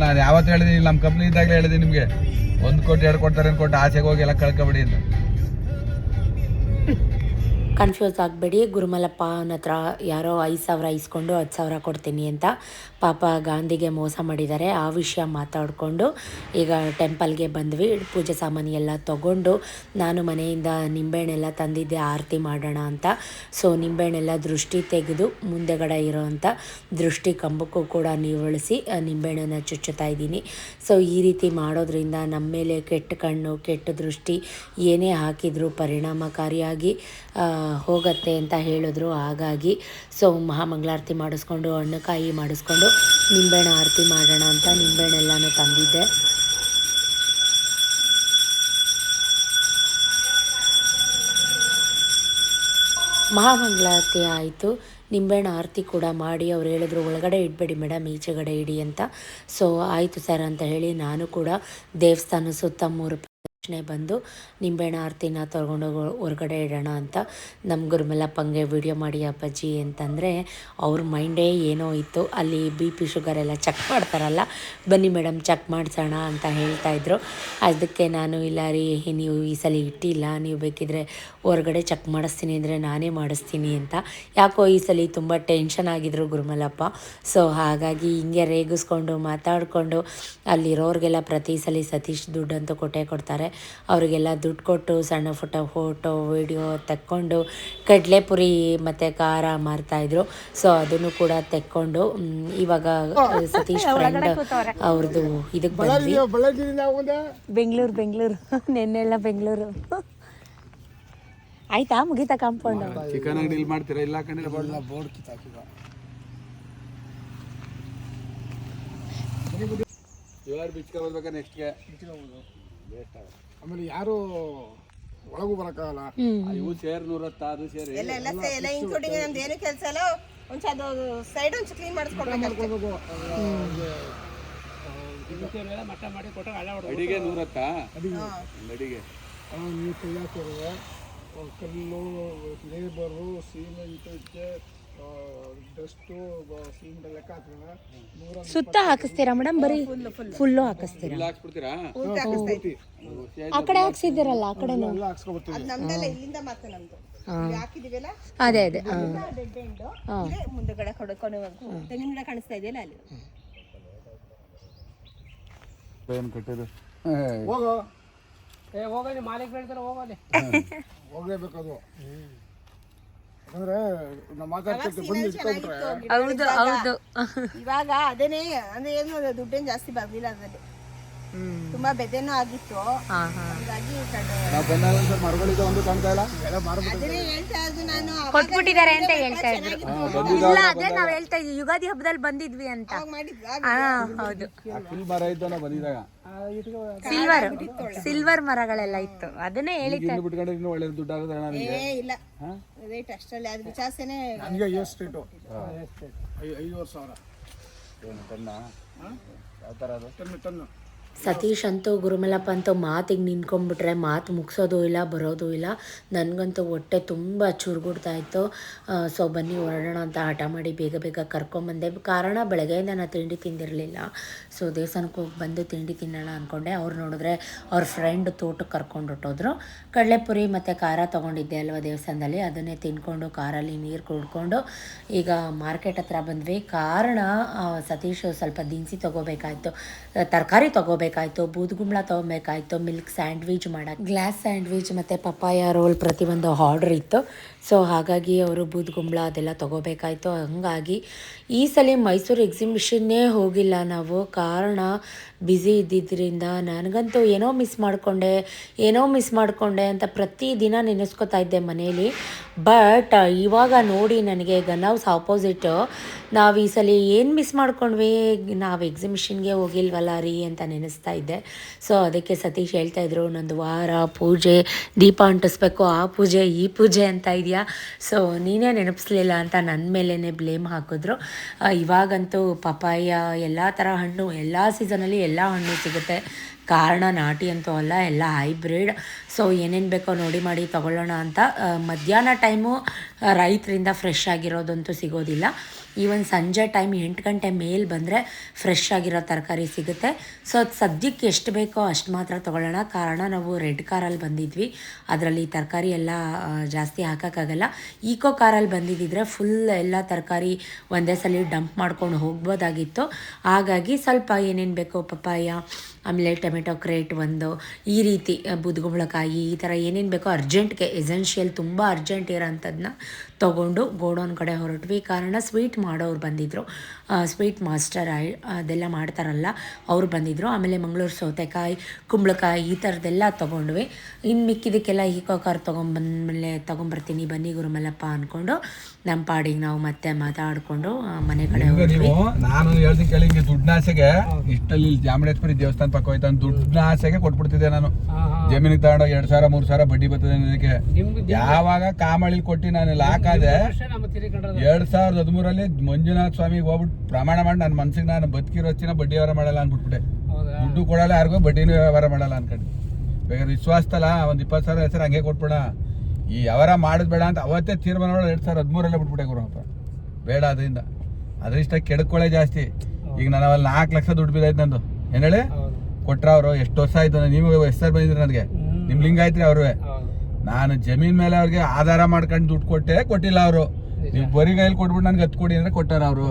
ನಾನು ಯಾವತ್ತು ಹೇಳಿದೀನಿ, ನಮ್ಮ ಕಂಪ್ನಿ ಇದ್ದಾಗಲೇ ಹೇಳಿದೀನಿ ನಿಮ್ಗೆ, 1 ಕೋಟಿ 2 ಕೊಡ್ತಾರೆ ಅನ್ಕೊಟ್ಟು ಆಸೆಗೆ ಹೋಗಿ ಎಲ್ಲ ಕಳ್ಕೊಬಿಡಿ ಅಂತ. ಕನ್ಫ್ಯೂಸ್ ಆಗಬೇಡಿ, ಗುರುಮಲಪ್ಪ ಅವನ ಹತ್ರ ಯಾರೋ 5,000 ಇಸ್ಕೊಂಡು 10,000 ಕೊಡ್ತೀನಿ ಅಂತ ಪಾಪ ಗಾಂಧಿಗೆ ಮೋಸ ಮಾಡಿದ್ದಾರೆ. ಆ ವಿಷಯ ಮಾತಾಡಿಕೊಂಡು ಈಗ ಟೆಂಪಲ್ಗೆ ಬಂದ್ವಿ. ಪೂಜೆ ಸಾಮಾನು ಎಲ್ಲ ತೊಗೊಂಡು ನಾನು ಮನೆಯಿಂದ ನಿಂಬೆಹಣ್ಣೆಲ್ಲ ತಂದಿದ್ದೆ ಆರತಿ ಮಾಡೋಣ ಅಂತ. ಸೊ ನಿಂಬೆಹಣ್ಣೆಲ್ಲ ದೃಷ್ಟಿ ತೆಗೆದು ಮುಂದೆಗಡೆ ಇರೋವಂಥ ದೃಷ್ಟಿ ಕಂಬಕ್ಕೂ ಕೂಡ ನೀವಳಿಸಿ ನಿಂಬೆಹಣ್ಣನ್ನು ಚುಚ್ಚುತ್ತಾ ಇದ್ದೀನಿ. ಸೊ ಈ ರೀತಿ ಮಾಡೋದ್ರಿಂದ ನಮ್ಮ ಮೇಲೆ ಕೆಟ್ಟ ಕಣ್ಣು, ಕೆಟ್ಟ ದೃಷ್ಟಿ ಏನೇ ಹಾಕಿದರೂ ಪರಿಣಾಮಕಾರಿಯಾಗಿ ಹೋಗತ್ತೆ ಅಂತ ಹೇಳಿದ್ರು. ಹಾಗಾಗಿ ಸೊ ಮಹಾಮಂಗಳಾರತಿ ಮಾಡಿಸ್ಕೊಂಡು, ಹಣ್ಣುಕಾಯಿ ಮಾಡಿಸ್ಕೊಂಡು ನಿಂಬೆಹಣ್ಣು ಆರತಿ ಮಾಡೋಣ ಅಂತ ನಿಂಬೆಹಣ್ಣೆಲ್ಲನೂ ತಂದಿದ್ದೆ. ಮಹಾಮಂಗಳಾರತಿ ಆಯಿತು, ನಿಂಬೆಹಣ್ಣು ಆರತಿ ಕೂಡ ಮಾಡಿ ಅವ್ರು ಹೇಳಿದ್ರು ಒಳಗಡೆ ಇಡಬೇಡಿ ಮೇಡಮ್, ಈಚೆಗಡೆ ಇಡಿ ಅಂತ. ಸೊ ಆಯಿತು ಸರ್ ಅಂತ ಹೇಳಿ ನಾನು ಕೂಡ ದೇವಸ್ಥಾನ ಸುತ್ತ 3 ಪ್ರದಕ್ಷಿಣೆ ಬಂದು ನಿಂಬೆಹಣ್ಣು ಆರತಿನ ತೊಗೊಂಡೋಗಿ ಹೊರಗಡೆ ಇಡೋಣ ಅಂತ ನಮ್ಮ ಗುರುಮಲಪ್ಪಂಗೆ ವಿಡಿಯೋ ಮಾಡಿ ಅಪ್ಪಾಜಿ ಅಂತಂದರೆ ಅವ್ರ ಮೈಂಡೇ ಏನೋ ಇತ್ತು. ಅಲ್ಲಿ BP ಶುಗರ್ ಎಲ್ಲ ಚೆಕ್ ಮಾಡ್ತಾರಲ್ಲ, ಬನ್ನಿ ಮೇಡಮ್ ಚೆಕ್ ಮಾಡಿಸೋಣ ಅಂತ ಹೇಳ್ತಾಯಿದ್ರು. ಅದಕ್ಕೆ ನಾನು ಇಲ್ಲ ರೀ, ನೀವು ಈ ಸಲ ಇಟ್ಟಿಲ್ಲ, ನೀವು ಬೇಕಿದ್ರೆ ಹೊರಗಡೆ ಚೆಕ್ ಮಾಡಿಸ್ತೀನಿ ಅಂದರೆ ನಾನೇ ಮಾಡಿಸ್ತೀನಿ ಅಂತ. ಯಾಕೋ ಈ ಸಲ ತುಂಬ ಟೆನ್ಷನ್ ಆಗಿದ್ರು ಗುರುಮಲಪ್ಪ. ಸೊ ಹಾಗಾಗಿ ಹಿಂಗೆ ರೇಗಿಸ್ಕೊಂಡು ಮಾತಾಡಿಕೊಂಡು ಅಲ್ಲಿರೋರಿಗೆಲ್ಲ ಪ್ರತಿ ಸಲ ಸತೀಶ್ ದುಡ್ಡಂತೂ ಕೊಟ್ಟೇ ಕೊಡ್ತಾರೆ. ಅವರಿಗೆಲ್ಲ ದುಡ್ಡು ಕೊಟ್ಟು ಸಣ್ಣ ಪುಟ್ಟ ಫೋಟೋ ವಿಡಿಯೋ ತೆಕ್ಕೊಂಡು ಕಡಲೆಪುರಿ ಮತ್ತು ಖಾರ ಮಾರ್ತಾಯಿದ್ರು. ಸೊ ಅದನ್ನು ಕೂಡ ತೆಕ್ಕೊಂಡು ಇವಾಗ ಸತೀಶ್ ಫ್ರೆಂಡ್ ಅವ್ರದ್ದು ಇದಕ್ಕೆ ಬಂದ್ವಿ. ಬೆಂಗಳೂರು ನೆನ್ನೆಲ್ಲ ಬೆಂಗಳೂರು. ಆಯ್ತಾ ಮುಗೀತಾ ಕಾಂಪೌಂಡ್? ಚಿಕನ್ ಅಂಗಡಿ ಮಾಡ್ತೀರಾ? ಇಲ್ಲ ಕಣ್ಣಿಲ್ಲ ಬೋರ್ಡ್ ಕಿತ್ತಾಕಿದ. ಇವಾರು ಬಿಚ್ಕೋಬೇಕಾ ನೆಕ್ಸ್ಟ್ಗೆ ಆಮೇಲೆ ಯಾರು ಒಳಗೂ ಬರಕ್ಕಾಗಲ್ಲ. ಇವು ಸೇರ್ 110 ಅದು ಸೇರಿ ಎಲ್ಲ ಇನ್ಕ್ಲೂಡಿಂಗ್ ನಮ್ದು ಏನು ಕೆಲಸ ಇಲ್ಲ. ಅದು ಸೈಡ್ ಒಂಚೂರು ಕ್ಲೀನ್ ಮಾಡಿಸ್ಕೊಡ್ಬೇಕು. ಅಡಿಗೆ 110 ಅಡಿಗೆ ನೀವು ಕೈಯಾಕಿರುವೆ ಕಲ್ಲು ಲೇಬರು ಸಿಮೆಂಟ್ ಡಸ್ಟು ಸಿಮೆಂಟ್ ಲೆಕ್ಕ ಹಾಕಿದ್ರೆ ಸುತ್ತ ಹಾಕಿಸ್ತೀರಾ ಮೇಡಮ್? ಬರೀ ಫುಲ್ಲು ಹಾಕಿಸ್ತೀರಾ? ಹಾಕ್ಸ್ಬಿಡ್ತೀರಾ? ಆ ಕಡೆ ಹಾಕ್ಸಿದ್ದೀರಲ್ಲ ಆ ಕಡೆ ಎಲ್ಲ ಹಾಕ್ಸ್ಕೊಬರ್ತೀವಿ. ಅದು ನಮ್ದೆಲ್ಲ ಇಲ್ಲಿಂದ ಮಾತ್ರ ನಮ್ದು ಹಾಕಿದೀವಲ್ಲ ಅದೇ ಡೆಡ್ ಎಂಡು ಮುಂದೆಗಡೆ ಹೊಡ್ಕೊಂಡು ತೆಂಗಿನ ಗಿಡ ಕಾಣಿಸ್ತಾ ಇದೆಯಲ್ಲ ಅಲ್ಲಿ. ಏನು ಕಟ್ಟಿದ್ದು ಹೋಗೋ ಹೋಗೋದು ಮಾಲಿಕ್ ಹೇಳ್ತಾರೆ ಹೋಗೋದು ಹೋಗ್ಲೇಬೇಕು ಅದು. ಯಾಕಂದ್ರೆ ನಾವು ಮಾತಾಡ್ತಿರ್ತೀವಿ ಬಂದು ಇಟ್ಕೊಂಡ್ರೆ ಹೌದು ಹೌದು. ಇವಾಗ ಅದೇನೇ ಅಂದ್ರೆ ಏನು ದುಡ್ಡೇನು ಜಾಸ್ತಿ ಬರ್ಲಿಲ್ಲ ಅದರಲ್ಲಿ. ತುಂಬಾ ಬೆದೆನೂ ಆಗಿತ್ತು. ಹಾಗಾಗಿ ನಾವು ಬಂದಾಗ ಸರ್ ಮರಗಳಿದ್ದ ಒಂದು ಕಾಣ್ತಾ ಇಲ್ಲ. ಅದನ್ನೇ ಹೇಳ್ತಾ ಇದ್ದು ನಾನು. ಕೊಟ್ಬಿಟ್ಟಿದ್ದಾರೆ ಅಂತ ಹೇಳ್ತಾ ಇದ್ರು. ಇಲ್ಲ ಅದೇ ನಾವ್ ಹೇಳ್ತಾ ಇದ್ವಿ ಯುಗಾದಿ ಹಬ್ಬದಲ್ಲಿ ಬಂದಿದ್ವಿ ಅಂತ. ಹೌದು ಫುಲ್ ಮರ ಇದ್ದಲ್ಲ ಬಂದಿದಾಗ ಸಿಲ್ವರ್ ಮರಗಳೆಲ್ಲ ಇತ್ತು ಅದನ್ನೇ ಹೇಳಿದ್ದೆ. ಬಿಟ್ಕೊಂಡ್ರೆ ಇನ್ನೂ ಒಳ್ಳೆ ದುಡ್ಡು ಆಗುತ್ತೆ ನನಗೆ. ಇಲ್ಲ ರೇಟ್ ಅಷ್ಟರಲ್ಲಿ ಅದು ವಿಚಾರಿಸೇನೆ. ನನಗೆ ಎಷ್ಟು ರೇಟು? 5,000 ಏನು ಟನ್ನ? ಯಾವ ಥರ ಅದು? ಟನ್ನು. ಸತೀಶ್ ಅಂತೂ ಗುರುಮಲಪ್ಪ ಅಂತೂ ಮಾತಿಗೆ ನಿಂತ್ಕೊಂಡ್ಬಿಟ್ರೆ ಮಾತು ಮುಗಿಸೋದು ಇಲ್ಲ ಬರೋದು ಇಲ್ಲ. ನನಗಂತೂ ಹೊಟ್ಟೆ ತುಂಬ ಚುರುಗುಡ್ತಾ ಇತ್ತು. ಸೊ ಬನ್ನಿ ಹೊರಡೋಣ ಅಂತ ಹಠ ಮಾಡಿ ಬೇಗ ಬೇಗ ಕರ್ಕೊಂಬಂದೆ. ಕಾರಣ ಬೆಳಗ್ಗೆಯಿಂದ ನಾನು ತಿಂಡಿ ತಿಂದಿರಲಿಲ್ಲ. ಸೊ ದೇವಸ್ಥಾನಕ್ಕೆ ಹೋಗಿ ಬಂದು ತಿಂಡಿ ತಿನ್ನೋಣ ಅಂದ್ಕೊಂಡೆ. ಅವ್ರು ನೋಡಿದ್ರೆ ಅವ್ರ ಫ್ರೆಂಡ್ ತೋಟಕ್ಕೆ ಕರ್ಕೊಂಡು ಹೊಟ್ಟೋದ್ರು. ಕಡಲೆಪುರಿ ಮತ್ತು ಖಾರ ತೊಗೊಂಡಿದ್ದೆ ಅಲ್ವ ದೇವಸ್ಥಾನದಲ್ಲಿ, ಅದನ್ನೇ ತಿನ್ಕೊಂಡು ಕಾರಲ್ಲಿ ನೀರು ಕುಡ್ಕೊಂಡು ಈಗ ಮಾರ್ಕೆಟ್ ಹತ್ರ ಬಂದ್ವಿ. ಕಾರಣ ಸತೀಶ್ ಸ್ವಲ್ಪ ದಿನಸಿ ತೊಗೋಬೇಕಾಯ್ತು, ತರಕಾರಿ ತೊಗೋಬೇಕಾಯ್ತು, ಬೂದುಗುಂಬಳ ತೊಗೊಬೇಕಾಯ್ತು, ಮಿಲ್ಕ್ ಸ್ಯಾಂಡ್ವಿಚ್ ಮಾಡೋಕ್ಕೆ, ಗ್ಲಾಸ್ ಸ್ಯಾಂಡ್ವಿಚ್ ಮತ್ತು ಪಪ್ಪಾಯ ರೋಲ್ ಪ್ರತಿಯೊಂದು ಆರ್ಡ್ರ್ ಇತ್ತು. ಸೊ ಹಾಗಾಗಿ ಅವರು ಬೂದುಗುಂಬಳ ಅದೆಲ್ಲ ತೊಗೋಬೇಕಾಯ್ತು. ಹಂಗಾಗಿ ಈ ಸಲ ಮೈಸೂರು ಎಕ್ಸಿಬಿಷನ್ನೇ ಹೋಗಿಲ್ಲ ನಾವು. ಕಾರಣ ಬ್ಯುಸಿ ಇದ್ದಿದ್ದರಿಂದ ನನಗಂತೂ ಏನೋ ಮಿಸ್ ಮಾಡಿಕೊಂಡೆ ಅಂತ ಪ್ರತಿದಿನ ನೆನೆಸ್ಕೊತಾ ಇದ್ದೆ ಮನೇಲಿ. ಬಟ್ ಇವಾಗ ನೋಡಿ ನನಗೆ ಗನ್ ಹೌಸ್ ಆಪೋಸಿಟ್ಟು ನಾವು ಈ ಸಲ ಏನು ಮಿಸ್ ಮಾಡ್ಕೊಂಡ್ವಿ, ನಾವು ಎಕ್ಸಿಬಿಷನ್ಗೆ ಹೋಗಿಲ್ವಲ್ಲ ರೀ ಅಂತ ನೆನೆಸ್ತಾ ಇದ್ದೆ. ಸೊ ಅದಕ್ಕೆ ಸತೀಶ್ ಹೇಳ್ತಾಯಿದ್ರು ನಂದು ವಾರ ಪೂಜೆ ದೀಪ ಅಂಟಿಸ್ಬೇಕು, ಆ ಪೂಜೆ ಈ ಪೂಜೆ ಅಂತ ಇದೆಯಾ, ಸೊ ನೀನೇ ನೆನಪಿಸ್ಲಿಲ್ಲ ಅಂತ ನನ್ನ ಮೇಲೇ ಬ್ಲೇಮ್ ಹಾಕಿದ್ರು. ಇವಾಗಂತೂ ಪಪಾಯ ಎಲ್ಲ ಥರ ಹಣ್ಣು ಎಲ್ಲ ಸೀಸನಲ್ಲಿ ಎಲ್ಲ ಹಣ್ಣು ಸಿಗುತ್ತೆ. ಕಾರಣ ನಾಟಿ ಅಂತೂ ಅಲ್ಲ, ಎಲ್ಲ ಹೈಬ್ರಿಡ್. ಸೊ ಏನೇನು ಬೇಕೋ ನೋಡಿ ಮಾಡಿ ತೊಗೊಳ್ಳೋಣ ಅಂತ. ಮಧ್ಯಾಹ್ನ ಟೈಮು ರೈತರಿಂದ ಫ್ರೆಶ್ ಆಗಿರೋದಂತೂ ಸಿಗೋದಿಲ್ಲ. ಈವನ್ ಸಂಜೆ ಟೈಮ್ 8 ಗಂಟೆ ಮೇಲೆ ಬಂದರೆ ಫ್ರೆಶ್ ಆಗಿರೋ ತರಕಾರಿ ಸಿಗುತ್ತೆ. ಸೊ ಸದ್ಯಕ್ಕೆ ಎಷ್ಟು ಬೇಕೋ ಅಷ್ಟು ಮಾತ್ರ ತೊಗೊಳ್ಳೋಣ. ಕಾರಣ ನಾವು ರೆಡ್ ಕಾರಲ್ಲಿ ಬಂದಿದ್ವಿ, ಅದರಲ್ಲಿ ತರಕಾರಿ ಎಲ್ಲ ಜಾಸ್ತಿ ಹಾಕೋಕ್ಕಾಗಲ್ಲ. ಈಕೋ ಕಾರಲ್ಲಿ ಬಂದಿದ್ದಿದ್ರೆ ಫುಲ್ ಎಲ್ಲ ತರಕಾರಿ ಒಂದೇ ಸಲ ಡಂಪ್ ಮಾಡ್ಕೊಂಡು ಹೋಗ್ಬೋದಾಗಿತ್ತು. ಹಾಗಾಗಿ ಸ್ವಲ್ಪ ಏನೇನು ಬೇಕೋ ಪಪ್ಪಾಯ, ಆಮೇಲೆ ಟೊಮೆಟೊ ಕ್ರೇಟ್ ಒಂದು, ಈ ರೀತಿ ಬೂದುಗುಂಬಳಕಾಯಿ, ಈ ಥರ ಏನೇನು ಬೇಕೋ ಅರ್ಜೆಂಟ್ಗೆ ಎಸೆನ್ಷಿಯಲ್ ತುಂಬ ಅರ್ಜೆಂಟ್ ಇರೋಂಥದ್ದನ್ನ ತೊಗೊಂಡು ಗೋಡೌನ್ ಕಡೆ ಹೊರಟ್ವಿ. ಕಾರಣ ಸ್ವೀಟ್ ಮಾಡೋರು ಬಂದಿದ್ದರು, ಸ್ವೀಟ್ ಮಾಸ್ಟರ್ ಅದೆಲ್ಲ ಮಾಡ್ತಾರಲ್ಲ ಅವ್ರು ಬಂದಿದ್ದರು. ಆಮೇಲೆ ಮಂಗಳೂರು ಸೌತೆಕಾಯಿ, ಕುಂಬಳಕಾಯಿ ಈ ಥರದ್ದೆಲ್ಲ ತೊಗೊಂಡ್ವಿ. ಇನ್ನು ಮಿಕ್ಕಿದಕ್ಕೆಲ್ಲ ಈಕೋ ಕಾರ್ ತೊಗೊಂಬರ್ತೀನಿ ಬನ್ನಿ ಗುರುಮಲಪ್ಪ ಅಂದ್ಕೊಂಡು ನಮ್ಮ ಪಾಡಿಗೆ ನಾವು ಮತ್ತೆ ಮಾತಾಡಿಕೊಂಡು ಮನೆ ಕಡೆ ಹೋದ್ವಿ. ನಾನು ಹೇಳ್ತೀನಿ ಕೇಳಿ, ಹಿಂಗೆ ದುಡ್ಡಿನ ಆಸೆಗೆ ಇಷ್ಟಲ್ಲಿ ಚಾಮುಂಡೇಶ್ವರಿ ದೇವಸ್ಥಾನ ಪಕ್ಕ ಹೋಯ್ತಾನೆ, ದುಡ್ಡಿನ ಆಸೆಗೆ ಕೊಟ್ಬಿಡ್ತಿದ್ದೆ ನಾನು. ಜಮೀನಿಗೆ ತಗೊಂಡು 2,000 3,000 ಬಡ್ಡಿ ಬರ್ತದೆ ನನಗೆ. ಯಾವಾಗ ಕಾಮಳಿಲಿ ಕೊಟ್ಟು ನಾನು ಲಾಕಾದೆ 2013 ಮಂಜುನಾಥ ಸ್ವಾಮಿಗೆ ಹೋಗ್ಬಿಟ್ಟು ಪ್ರಮಾಣ ಮಾಡಿ ನನ್ನ ಮನ್ಸಿಗೆ ನಾನು ಬದುಕಿರೋ ಹೊತ್ತಿನ ಬಡ್ಡಿ ವ್ಯವಹಾರ ಮಾಡಲ್ಲ ಅಂದ್ಬಿಟ್ಬಿಟ್ಟೆ. ದುಡ್ಡು ಕೊಡಲ್ಲ ಯಾರಿಗೂ, ಬಡ್ಡಿನೂ ವ್ಯವಹಾರ ಮಾಡಲ್ಲ ಅನ್ಕೊಂಡು ಬೇಕಾದ್ರೆ ವಿಶ್ವಾಸತಲ್ಲ ಒಂದು 20,000 ಹೆಸರು ಹಂಗೆ ಕೊಟ್ಬಿಡ. ಈ ವ್ಯವಹಾರ ಮಾಡೋದು ಬೇಡ ಅಂತ ಅವತ್ತೇ ತೀರ್ಮಾನ ಮಾಡಿ 2013 ಬಿಟ್ಬಿಟ್ಟೆ ಗುರುಪ್ಪ. ಬೇಡ ಅದರಿಂದ ಕೆಡ್ಕೊಳ್ಳೆ ಜಾಸ್ತಿ. ಈಗ ನಾನು ಅವಲ್ಲಿ 4 ಲಕ್ಷ ದುಡ್ಡು ಬಿದ್ದೈತೆ ನಂದು. ಏನು ಹೇಳಿ ಕೊಟ್ರ ಅವರು ಎಷ್ಟು ವರ್ಷ ಆಯ್ತು. ನೀವು ಹೆಸರು ಬಂದಿದ್ರಿ ನನಗೆ, ನಿಮ್ಮ ಲಿಂಗಾಯ್ತ್ರಿ ಅವ್ರಿಗೆ. ನಾನು ಜಮೀನ್ ಮೇಲೆ ಅವ್ರಿಗೆ ಆಧಾರ ಮಾಡ್ಕೊಂಡು ದುಡ್ಡು ಕೊಟ್ಟಿಲ್ಲ ಅವರು. ನೀವು ಬರೀ ಕೈಯಲ್ಲಿ ಕೊಟ್ಬಿಟ್ಟು ನನಗೆ 10 ಕೊಡಿ ಅಂದರೆ ಕೊಟ್ಟಾರ ಅವರು.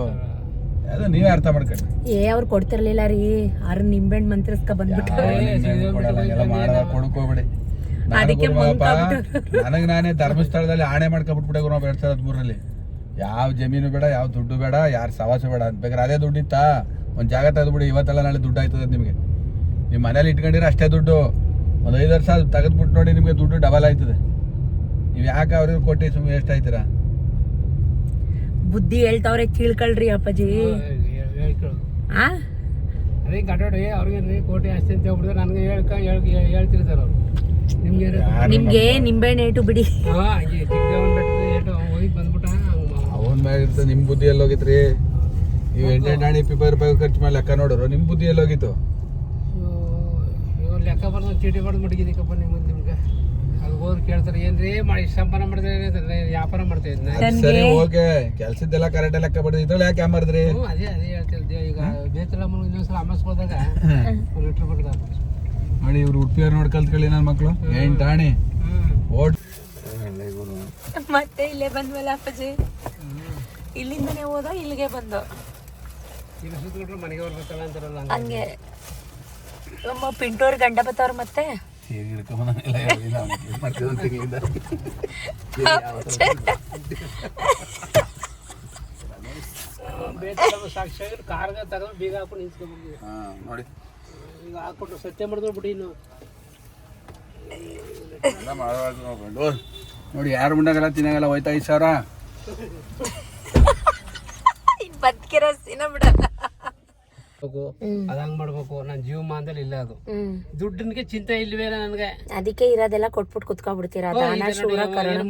ಅದು ನೀವೇ ಅರ್ಥ ಮಾಡ್ಕೊಳ್ಳಿ. ಅವ್ರು ಕೊಡ್ತಿರ್ಲಿಲ್ಲ ರೀ, ಆರು ನಿಂಬೆಹಣ್ಣು ಮಂತ್ರಸ್ಕ ಬಂದ್ಬಿಟ್ಟು ಕೊಡ್ಕೋಬಿಡಿ. ಅದಕ್ಕೆ ನನಗ್ ನಾನೇ ಧರ್ಮಸ್ಥಳದಲ್ಲಿ ಆಣೆ ಮಾಡ್ಕೊಬಿಟ್ಬಿಟ್ಟೆ ಗುರು 2013 ಯಾವ ಜಮೀನು ಬೇಡ, ಯಾವ ದುಡ್ಡು ಬೇಡ, ಯಾರ ಸವಾಸ ಬೇಡ ಅಂತ. ಬೇಕಾದ್ರೆ ಅದೇ ದುಡ್ಡು ಇತ್ತಾ ಒಂದ್ ಜಾಗ ತೆಗೆದ್ಬಿಡಿ, ಇವತ್ತೆಲ್ಲ ನಾಳೆ ದುಡ್ಡು ಆಯ್ತದೆ ನಿಮ್ಗೆ. ನಿಮ್ ಮನೇಲಿ ಇಟ್ಕೊಂಡಿರ ಅಷ್ಟೇ ದುಡ್ಡು, ಒಂದ್ 5 ವರ್ಷ ತೆಗೆದ್ಬಿಟ್ಟು ನೋಡಿ ನಿಮ್ಗೆ ದುಡ್ಡು ಡಬಲ್ ಆಯ್ತದೆ. ನೀವ್ ಯಾಕೆ ಅವ್ರಿಗೆ ಕೊಟ್ಟು ಸುಮ್ಮನೆ ಎಷ್ಟು ಆಯ್ತೀರಾ? ಬುದ್ಧಿ ಹೇಳ್ತಾವ್ರೆ, ಕೇಳ್ಕೊಳ್ರಿ ಅಪ್ಪಾಜಿ. ಆ ಅದೇ ಕಟ್ಟೋಡಿ ಅವ್ರಿಗೆ ಕೋಟಿ ಅಷ್ಟೇ ಅಂತ ಹೇಳ್ಬಿಡಿದ್ರೆ ನನಗೆ ಹೇಳ್ತಿರ್ತಾರೆ ಅವ್ರು. ನಿಮ್ಗೆ ನಿಂಬೆಹಣ್ಣು ಏಟು ಬಿಡಿ. ಹಂಗೆ ಚಿಕ್ಕದೇವನ್ ಬೆಟ್ಟದ ಏಟು ಹೋಗಿ ಬಂದ್ಬಿಟ್ಟ. ಅವನ್ ಮ್ಯಾಗ ಇರ್ತದೆ. ನಿಮ್ ಬುದ್ಧಿ ಎಲ್ಲೋಗಿತ್ರಿ? ನೀವು 8 ರೂಪಾಯಿ ಖರ್ಚು ಮಾಡಿ ಲೆಕ್ಕ ನೋಡೋರು, ನಿಮ್ ಬುದ್ಧಿ ಎಲ್ಲೋಗಿತ್ತು? ಇವಾಗ ಲೆಕ್ಕ ಬರ್ದು ಚೀಟಿ ಬರ್ದು ಮಡಗಿದೀಕಪ್ಪ ನಿಮ್ಗೆ. ಅಲ್ಲಿ ಹೋದ್ರೆ ಕೇಳ್ತಾರೆ ಏನ್ರಿ ಮಾಡಿ ಸಂಪಾದನೆ ಮಾಡಿದ್ರೆ ವ್ಯಾಪಾರ ಮಾಡ್ತಾ ಇದ್ನ. ಸರಿ ಓಕೆ, ಕೆಲ್ಸದ್ದೆಲ್ಲ ಕರೆಕ್ಟ್ ಲೆಕ್ಕ ಬರ್ತದೆ, ಇದ್ರಲ್ಲಿ ಯಾಕೆ ಯಾಮರ್ದ್ರಿ? ಅದೇ ಹೇಳ್ತಿದ್ದೆ. ಈಗ ಬೇತಲಮ್ಮ ಇನ್ನೊಂದ್ಸಲ ಅಮ್ಮಸ್ಕೋದಾಗ 1 ಲೀಟ್ರ್ ಬರ್ದ ನೋಡಿ. ಇವ್ರು ಉಡುಪಿಯವ್ರು ನೋಡಿ ಕಲ್ತ್ಕೊಳ್ಳಿ ನನ್ನ ಮಕ್ಳು. ಏನ್ ಟಾಣಿ ಓಟ್ ಮತ್ತೆ ಇಲ್ಲೇ ಬಂದ್ವಲ್ಲ ಅಪ್ಪಾಜಿ, ಇಲ್ಲಿಂದನೇ ಹೋದ ಇಲ್ಲಿಗೆ ಬಂದು ಈಗ ಸುತ್ತಬಿಟ್ರೆ ಮನೆಗೆ ಬರ್ಬೇಕಲ್ಲ ಅಂತಾರಲ್ಲ ಹಂಗೆ. ನಮ್ಮ ಪಿಂಟೋರ್ ಗಂಡ ಬತ್ತವ್ರ ಮತ್ತೆ ಬೇತಲಮ್ಮ ಸಾಕ್ಷಿ ಕಾರ್ಗ ತಗೊಂಡು ಬೀಗ ಹಾಕೊಂಡು ನಿಂತ್ಕೊಂಡ್ಬಿಡ್ತೀವಿ. ನೋಡಿ ಈಗ ಹಾಕ್ಬಿಟ್ರು ಸತ್ಯ ಮಾಡಿದ್ರು ಬಿಡಿ. ಇನ್ನು ನೋಡಿ ಯಾರು ಮುಂಡಾಗಲ್ಲ ತಿನ್ನಾಗಲ್ಲ ಹೋಯ್ತಾ 5,000 ಬದುಕಿರೋ ಸಿನ ಬಿಡಲ್ಲ. ಅದ ಹಂಗ್ ಮಾಡ್ಬೇಕು. ನನ್ನ ಜೀವಮಾನದಲ್ಲಿ ಇಲ್ಲ ಅದು. ದುಡ್ಡಿನ್ಗೆ ಚಿಂತೆ ಇಲ್ವೇ ನನಗೆ. ಅದಕ್ಕೆ ಇರೋದೆಲ್ಲ ಕೊಟ್ಬಿಟ್ಟು ಕುತ್ಕೊಂಡ್ಬಿಡ್ತೀರಾ?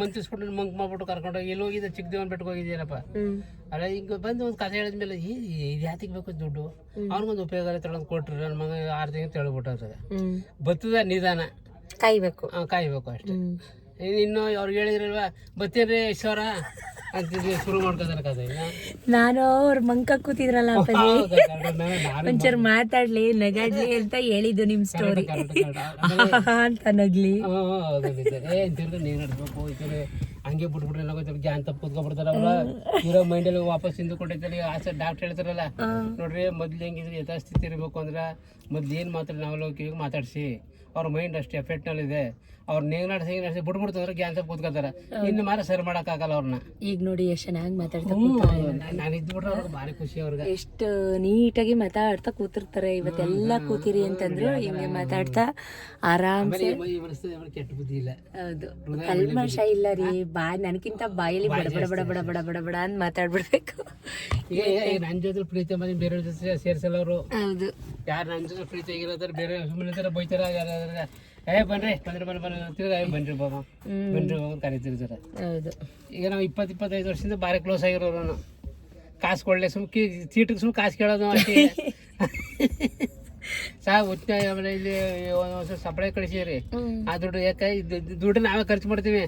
ಮಂತಿಸ್ಬಿಟ್ಟು ಮಂಕ್ ಮಾಡ್ಬಿಟ್ಟು ಕರ್ಕೊಂಡು ಎಲ್ಲಿ ಹೋಗಿದ್ದೆ ಚಿಕ್ಕದೇವನ್ ಬೆಟ್ಟಕ್ಕೆ ಹೋಗಿದ್ದೀನಪ್ಪ. ಅಲ್ಲ ಹಿಂಗ ಬಂದು ಒಂದು ಕಥೆ ಹೇಳಿದ್ಮೇಲೆ ಇದು ಯಾತಿಗೆ ಬೇಕು ದುಡ್ಡು, ಅವ್ನಿಗೊಂದು ಉಪಯೋಗ ತಗೊಂಡು ಕೊಟ್ರಿ. ನನ್ನ ಮಗ 6 ತಿಂಗಳು ತೆಳ್ಬಿಟ್ಟದ ಬತ್ತದ ನಿಧಾನ ಕಾಯ್ಬೇಕು ಅಷ್ಟೇ. ಇನ್ನು ಅವ್ರಿಗೆ ಹೇಳಿದ್ರಲ್ವಾ ಬತ್ತೀರಿ 1,000 ಅಂತಿದ್ವಿ, ಶುರು ಮಾಡ್ಕೋತಾರೆ ಕಥೆ. ನಾನು ಅವ್ರ ಮಂಕ ಕೂತಿದ್ರಲ್ಲ ಅಪ್ಪಾಜಿ, ಒಂಚೂರು ಮಾತಾಡ್ಲಿ ನಗಾಡ್ಲಿ ಅಂತ ಹೇಳಿದ್ದು ನಿಮ್ ಸ್ಟೋರಿ ಅಂತ ನಗ್ಲಿ. ತಿರ್ಗ ನೀರು ನಡ್ಬೇಕು ಈ ಹಂಗೆ ಬಿಟ್ಬಿಟ್ರೆ ಏನಾಗುತ್ತೆ, ಗ್ಯಾನ್ ತಪ್ಪು ಕೂತ್ಕೊಂಡ್ಬಿಡ್ತಾರಲ್ಲ. ಇರೋ ಮೈಂಡಲ್ಲಿ ವಾಪಸ್ ಹಿಂದೆ ಕೊಟ್ಟಿರ್ತಾರೆ. ಆಸೆ ಡಾಕ್ಟರ್ ಹೇಳ್ತಾರಲ್ಲ, ನೋಡ್ರಿ ಮೊದ್ಲು ಹೆಂಗಿದ್ರೆ ಯಥಾಸ್ಥಿತಿ ಇರಬೇಕು ಅಂದ್ರೆ ಮೊದ್ಲು ಏನು ಮಾತಾಡಿ ನಾವೆಲ್ಲ ಕಿವಿಗೆ ಮಾತಾಡಿಸಿ ಅವ್ರ ಮೈಂಡ್ ಅಷ್ಟು ಎಫೆಕ್ಟ್ನಲ್ಲಿದೆ. ಅವ್ರು ನೇಗ್ನಾಡ್ಸಿ ಬಿಟ್ಬಿಡ್ತಂದ್ರೆ ಗ್ಯಾನ್ ತಪ್ಪು ಕೂತ್ಕೋತಾರೆ. ಇನ್ನು ಮಾರ ಸರಿ ಮಾಡೋಕ್ಕಾಗಲ್ಲ ಅವ್ರನ್ನ. ಈಗ ನೋಡಿ ಎಷ್ಟು ಚೆನ್ನಾಗಿ ಮಾತಾಡ್ತಾರೆ. ನಾನು ಇದ್ಬಿಟ್ರೆ ಅವ್ರಿಗೆ ಭಾರಿ ಖುಷಿ. ಅವ್ರಿಗೆ ಎಷ್ಟು ನೀಟಾಗಿ ಮಾತಾಡ್ತಾ ಕೂತಿರ್ತಾರೆ. ಇವತ್ತೆಲ್ಲ ಕೂತಿರಿ ಅಂತಂದ್ರು ಹಿಂಗೆ ಮಾತಾಡ್ತಾ ಆರಾಮ್ಸೆ. ಕೆಟ್ಟ ಬುದ್ಧಿ ಇಲ್ಲ. ಹೌದು, ಕಲ್ಮಶ ಇಲ್ಲ ರೀ. ನನಗಿಂತ ಬಾಯಲ್ಲಿ ಬಡ ಬಡ ಬಡ ಬಡ ಬಡ ಬಡ ಬಡ ಅಂತ ಮಾತಾಡ್ಬಿಡ್ಬೇಕು. ಈಗ ನನ್ನ ಜೊತೆ ಪ್ರೀತಿ ಮಾಡಿ ಬೇರೆಯವ್ರ ಜೊತೆ ಸೇರ್ಸಲ್ಲ ಅವರು. ಹೌದು, ಯಾರು ನನ್ನ ಜೊತೆ ಪ್ರೀತಿ ಆಗಿರೋದಾರೆ ಬೇರೆ ಸುಮ್ಮನೆ ಬೈತಾರ. ಯಾರಾದ್ರೆ ಬನ್ರಿ ತಿರ್ಗ ಬನ್ರಿ ಬಾಬಾ ಬನ್ರಿ ಬಾಬಾ ಕರಿತಿರ್ತಾರೆ. ಹೌದು. ಈಗ ನಾವು 20-25 ವರ್ಷದಿಂದ ಭಾರಿ ಕ್ಲೋಸ್ ಆಗಿರೋರು. ಕಾಸು ಕೊಡಲೆ ಸೀಟಿಗೆ ಸುಮ್ಮನೆ ಕಾಸು ಕೇಳೋದು ಅಷ್ಟೇ. ಹುಚ್ಚ ಆಮೇಲೆ ಇಲ್ಲಿ ಒಂದ್ಸಲ ಸಪ್ಲೈ ಕಳಿಸಿರಿ. ಆ ದುಡ್ಡು ಯಾಕೆ ದುಡ್ಡು ನಾವೇ ಖರ್ಚು ಮಾಡ್ತೀವಿ.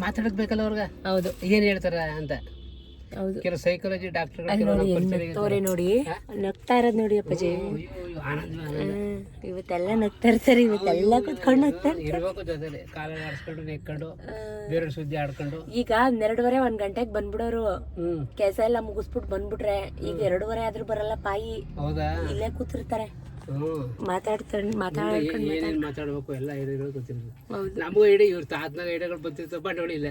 ಮಾತಾಡೋದ್ ಬೇಕಲ್ಲ ಅವ್ರಿಗೆ. ಹೌದು, ಏನ್ ಹೇಳ್ತಾರ ಅಂತ. ಕೆಲವು ಸೈಕಾಲಜಿ ಡಾಕ್ಟರ್ ನೋಡಿ ನಗ್ತಾ ಇರೋದ್ ನೋಡಿ ಅಪ್ಪಾಜಿ. ಇವತ್ತೆಲ್ಲ ನಗ್ತಾ ಇರ್ತಾರೆ, ಇವತ್ತೆಲ್ಲ ಕುತ್ಕೊಂಡು ನಗ್ತಾರೆ. ಇರ್ಬೇಕು ಜೊತೆಲಿ ಕಾಲ ಆಡ್ಸ್ಕೊಂಡು ನೆಕ್ಕೊಂಡು ಬೇರೆ ಸುದ್ದಿ ಆಡ್ಕೊಂಡು. ಈಗ 12:30 1 ಗಂಟೆಗೆ ಬಂದ್ಬಿಡೋರು. ಕೆಲಸ ಎಲ್ಲ ಮುಗಿಸ್ಬಿಟ್ಟು ಬಂದ್ಬಿಟ್ರೆ ಈಗ 2:30 ಆದ್ರೂ ಬರಲ್ಲ ಪಾಯಿ. ಹೌದಾ, ಇಲ್ಲೇ ಕೂತಿರ್ತಾರೆ ಮಾತಾಡ್ಕೊಂಡು ಏನೇನ್ ಮಾತಾಡ್ಬೇಕು ಎಲ್ಲ ಹಿರಿಯರು ಗೊತ್ತಿರೋದು. ನಮಗೂ ಐಡಿಯಾ, ಇವ್ರ ತಾತನಾಗ ಐಡಿಯಾಗಳು ಬಂದಿರ್ತಾವ. ಬಂಡವಾಳ ಇಲ್ಲ.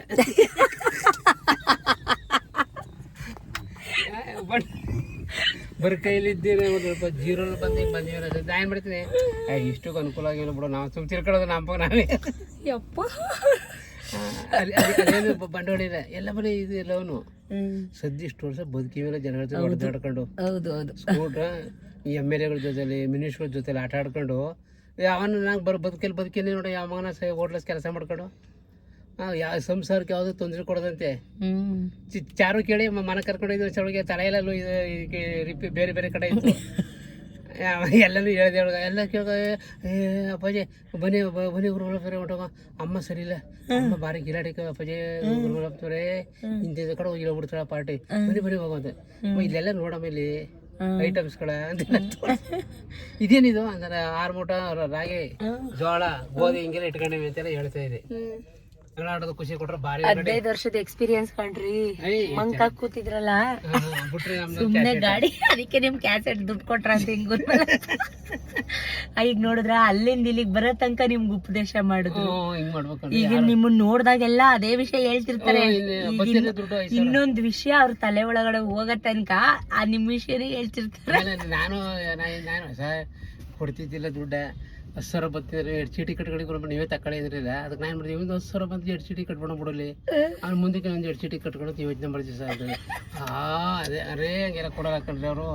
ಬರೀ ಕೈಲಿದ್ದೇನೆ ಒಂದು ಸ್ವಲ್ಪ ಜೀರೋಲ್ಲಿ ಬಂದಿದ್ದೀವಿ. ನಾ ಏನು ಮಾಡ್ತೀನಿ, ಇಷ್ಟು ಅನುಕೂಲ ಆಗಿಲ್ಲ ಬಿಡು, ನಾವು ಸುಮ್ಮನೆ ತಿರ್ಕೊಳ್ಳೋದು ನಮ್ಮ ನಾವೇ. ಯಪ್ಪ ಅದೇನು ಬಂಡವಾಳ ಇಲ್ಲ, ಎಲ್ಲ ಬರೀ ಇದು ಎಲ್ಲವನು ಸದ್ಯ ಇಷ್ಟು ವರ್ಷ ಬದುಕಿ ಮೇಲೆ ಜನಗಳ ಜೊತೆ ಹೊಡೆದಾಡ್ಕೊಂಡು, ಸ್ಕೂಟ್ರ ಈ MLA ಗಳ ಜೊತೆಲಿ ಮಿನಿಸ್ಟ್ರ ಜೊತೆಲಿ ಆಟ ಆಡ್ಕೊಂಡು, ಅವನು ನಂಗೆ ಬದುಕೇನೆ ನೋಡಿ. ಯಾವ ಮಗನ ಹೋಟ್ಲಸ್ ಕೆಲಸ ಮಾಡ್ಕೊಂಡು ಯಾವ ಸಂಸಾರಕ್ಕೆ ಯಾವುದು ತೊಂದರೆ ಕೊಡೋದಂತೆ. ಚಾರು ಕೇಳಿ ಮನೆ ಕರ್ಕೊಂಡಿದ್ದು ಚಳಿಗೆ ತಲೆ ಎಲ್ಲ ಬೇರೆ ಬೇರೆ ಕಡೆ ಇತ್ತು. ಎಲ್ಲನೂ ಹೇಳಿದೆ ಅವ್ರಿಗೆ. ಎಲ್ಲ ಕೇಳ ಅಪ್ಪಾಜಿ ಬನ್ನಿ ಗುರುಗಳಪ್ಪರೇ ಹೊಂಟೋಗ, ಅಮ್ಮ ಸರಿ ಇಲ್ಲ, ಅಮ್ಮ ಭಾರಿ ಗಿರಾಡಿಕ ಅಪ್ಪಾಜಿ ಗುರುಗಳಪ್ಪರೇ ಇಂಥ ಕಡೆ ಹೋಗಿ ಬಿಡ್ತಾಳ ಪಾರ್ಟಿ, ಬನ್ನಿ ಹೋಗೋದು. ಇಲ್ಲೆಲ್ಲ ನೋಡಮ್ಮ ಇಲ್ಲಿ ಐಟಮ್ಸ್ಗಳ ಅಂತ. ಇದೇನಿದು ಅಂದ್ರೆ 6 ಮೂಟ ರಾಗಿ ಜೋಳ ಗೋಧಿ ಹಿಂಗೆಲ್ಲ ಇಟ್ಕೊಂಡಿವಿ ಅಂತೆಲ್ಲ ಹೇಳ್ತಾ ಇದೆ. ಆಡೋದು ಖುಷಿ ಕೊಟ್ರೆ ಭಾರಿ 15 ವರ್ಷದ ಎಕ್ಸ್ಪೀರಿಯನ್ಸ್ ಕಂಡ್ರಿ. ಮಂಕ ಕೂತಿದ್ರಲ್ಲ ಬಿಟ್ರೆ ನಮ್ದು ಸುಮ್ನೆ ಗಾಡಿ, ಅದಕ್ಕೆ ನಿಮ್ ಕ್ಯಾಸೆಟ್ ದುಡ್ಡು ಕೊಟ್ರ ಅಂತ ಹಿಂಗ್ ಈಗ ನೋಡಿದ್ರ ಅಲ್ಲಿಂದ ಇಲ್ಲಿಗೆ ಬರೋ ತನಕ ನಿಮ್ಗೆ ಉಪದೇಶ ಮಾಡಿದ್ರು. ಹಿಂಗ್ ಮಾಡ್ಬೇಕು. ಈಗ ನಿಮ್ಮನ್ನ ನೋಡ್ದಾಗೆಲ್ಲ ಅದೇ ವಿಷಯ ಹೇಳ್ತಿರ್ತಾರೆ. ಇನ್ನೊಂದ್ ವಿಷಯ ಅವ್ರ ತಲೆ ಒಳಗಡೆ ಹೋಗೋ ತನಕ ಆ ನಿಮ್ ವಿಷಯನೇ ಹೇಳ್ತಿರ್ತಾರೆ. ನಾನು ಕೊಡ್ತಿದ್ದಿಲ್ಲ ದುಡ್ಡ. 10 ಸಾವಿರ ಬರ್ತಿದ್ರೆ 2 ಚೀಟಿ ಕಟ್ಕೊಂಡು ನೀವೇ ತಕೊಳ್ಳಿದ್ರಿಲ್ಲ. ಅದಕ್ಕೆ ನಾನು ಮಾಡಿದ್ವಿ 10 ಸಾವಿರ ಬಂದು 2 ಚೀಟಿ ಕಟ್ಕೊಂಡು ಬಿಡಲಿ, ಅವ್ನು ಮುಂದಕ್ಕೆ ಒಂದು 2 ಚೀಟಿ ಕಟ್ಕೊಂಡು ಯೋಚನೆ ಮಾಡ್ತೀವಿ ಸರ್. ಅದು ಅದೇ ಅರೇ ಹಂಗೆಲ್ಲ ಕೊಡೋಕೆ ಹಾಕೊಂಡ್ರಿ ಅವರು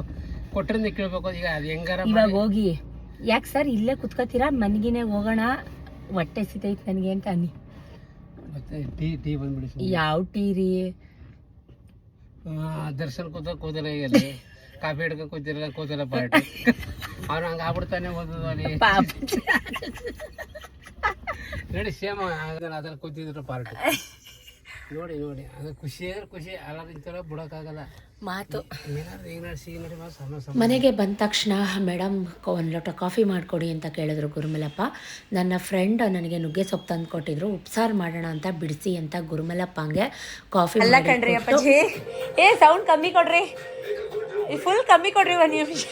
ಕೊಟ್ಟರಿಂದ ಕೇಳ್ಬೇಕು. ಈಗ ಅದು ಹೆಂಗಾರ ಇವಾಗ ಹೋಗಿ ಯಾಕೆ ಸರ್ ಇಲ್ಲೇ ಕುತ್ಕೋತೀರಾ, ಮನ್ಗಿನೇ ಹೋಗೋಣ, ಹೊಟ್ಟೆ ಸಿತೈತ್ ನನಗೆ ಅಂತ ಅನ್ನಿ. ಮತ್ತೆ ಟೀ ಬಂದ್ಬಿಡಿ. ಯಾವ ಟೀ ರೀ? ದರ್ಶನ್ ಕೂದಲ ಈಗಲ್ಲಿ ಕಾಫಿ ಹಿಡ್ಕೊಂಡು ಕೂತಿರಲ್ಲ, ಕೂದಲ ಪಾರ್ಟಿ ಅವ್ನು ಹಂಗೆ ಆಗ್ಬಿಡ್ತಾನೆ ಓದೋದು ಅಲ್ಲಿ ನೋಡಿ. ಸೇಮ್ ಅದ್ರಲ್ಲಿ ಕೂತಿದ್ರು ಪಾರ್ಟಿ ನೋಡಿ ನೋಡಿ. ಅದು ಖುಷಿ ಅಂದ್ರೆ ಖುಷಿ, ಅಲ್ಲ ಬಿಡೋಕ್ಕಾಗಲ್ಲ ಮಾತು. ಏನಾದ್ರು ಈಗ ಸಿಗಿ ಮನೆಗೆ ಬಂದ ತಕ್ಷಣ ಮೇಡಮ್ ಒಂದು ಲೋಟ ಕಾಫಿ ಮಾಡಿಕೊಡಿ ಅಂತ ಕೇಳಿದ್ರು ಗುರುಮಲಪ್ಪ. ನನ್ನ ಫ್ರೆಂಡ್ ನನಗೆ ನುಗ್ಗೆ ಸೊಪ್ಪು ತಂದು ಕೊಟ್ಟಿದ್ರು, ಉಪ್ಸಾರು ಮಾಡೋಣ ಅಂತ ಬಿಡಿಸಿ ಅಂತ ಗುರುಮಲಪ್ಪಂಗೆ ಕಾಫಿ. ಅಲ್ಲ ಕಣ್ರಿ ಅಪ್ಪಾಜಿ, ಸೌಂಡ್ ಕಮ್ಮಿ ಕೊಡ್ರಿ, ಫುಲ್ ಕಮ್ಮಿ ಕೊಡ್ರಿ ಒಂದು ನಿಮಿಷ.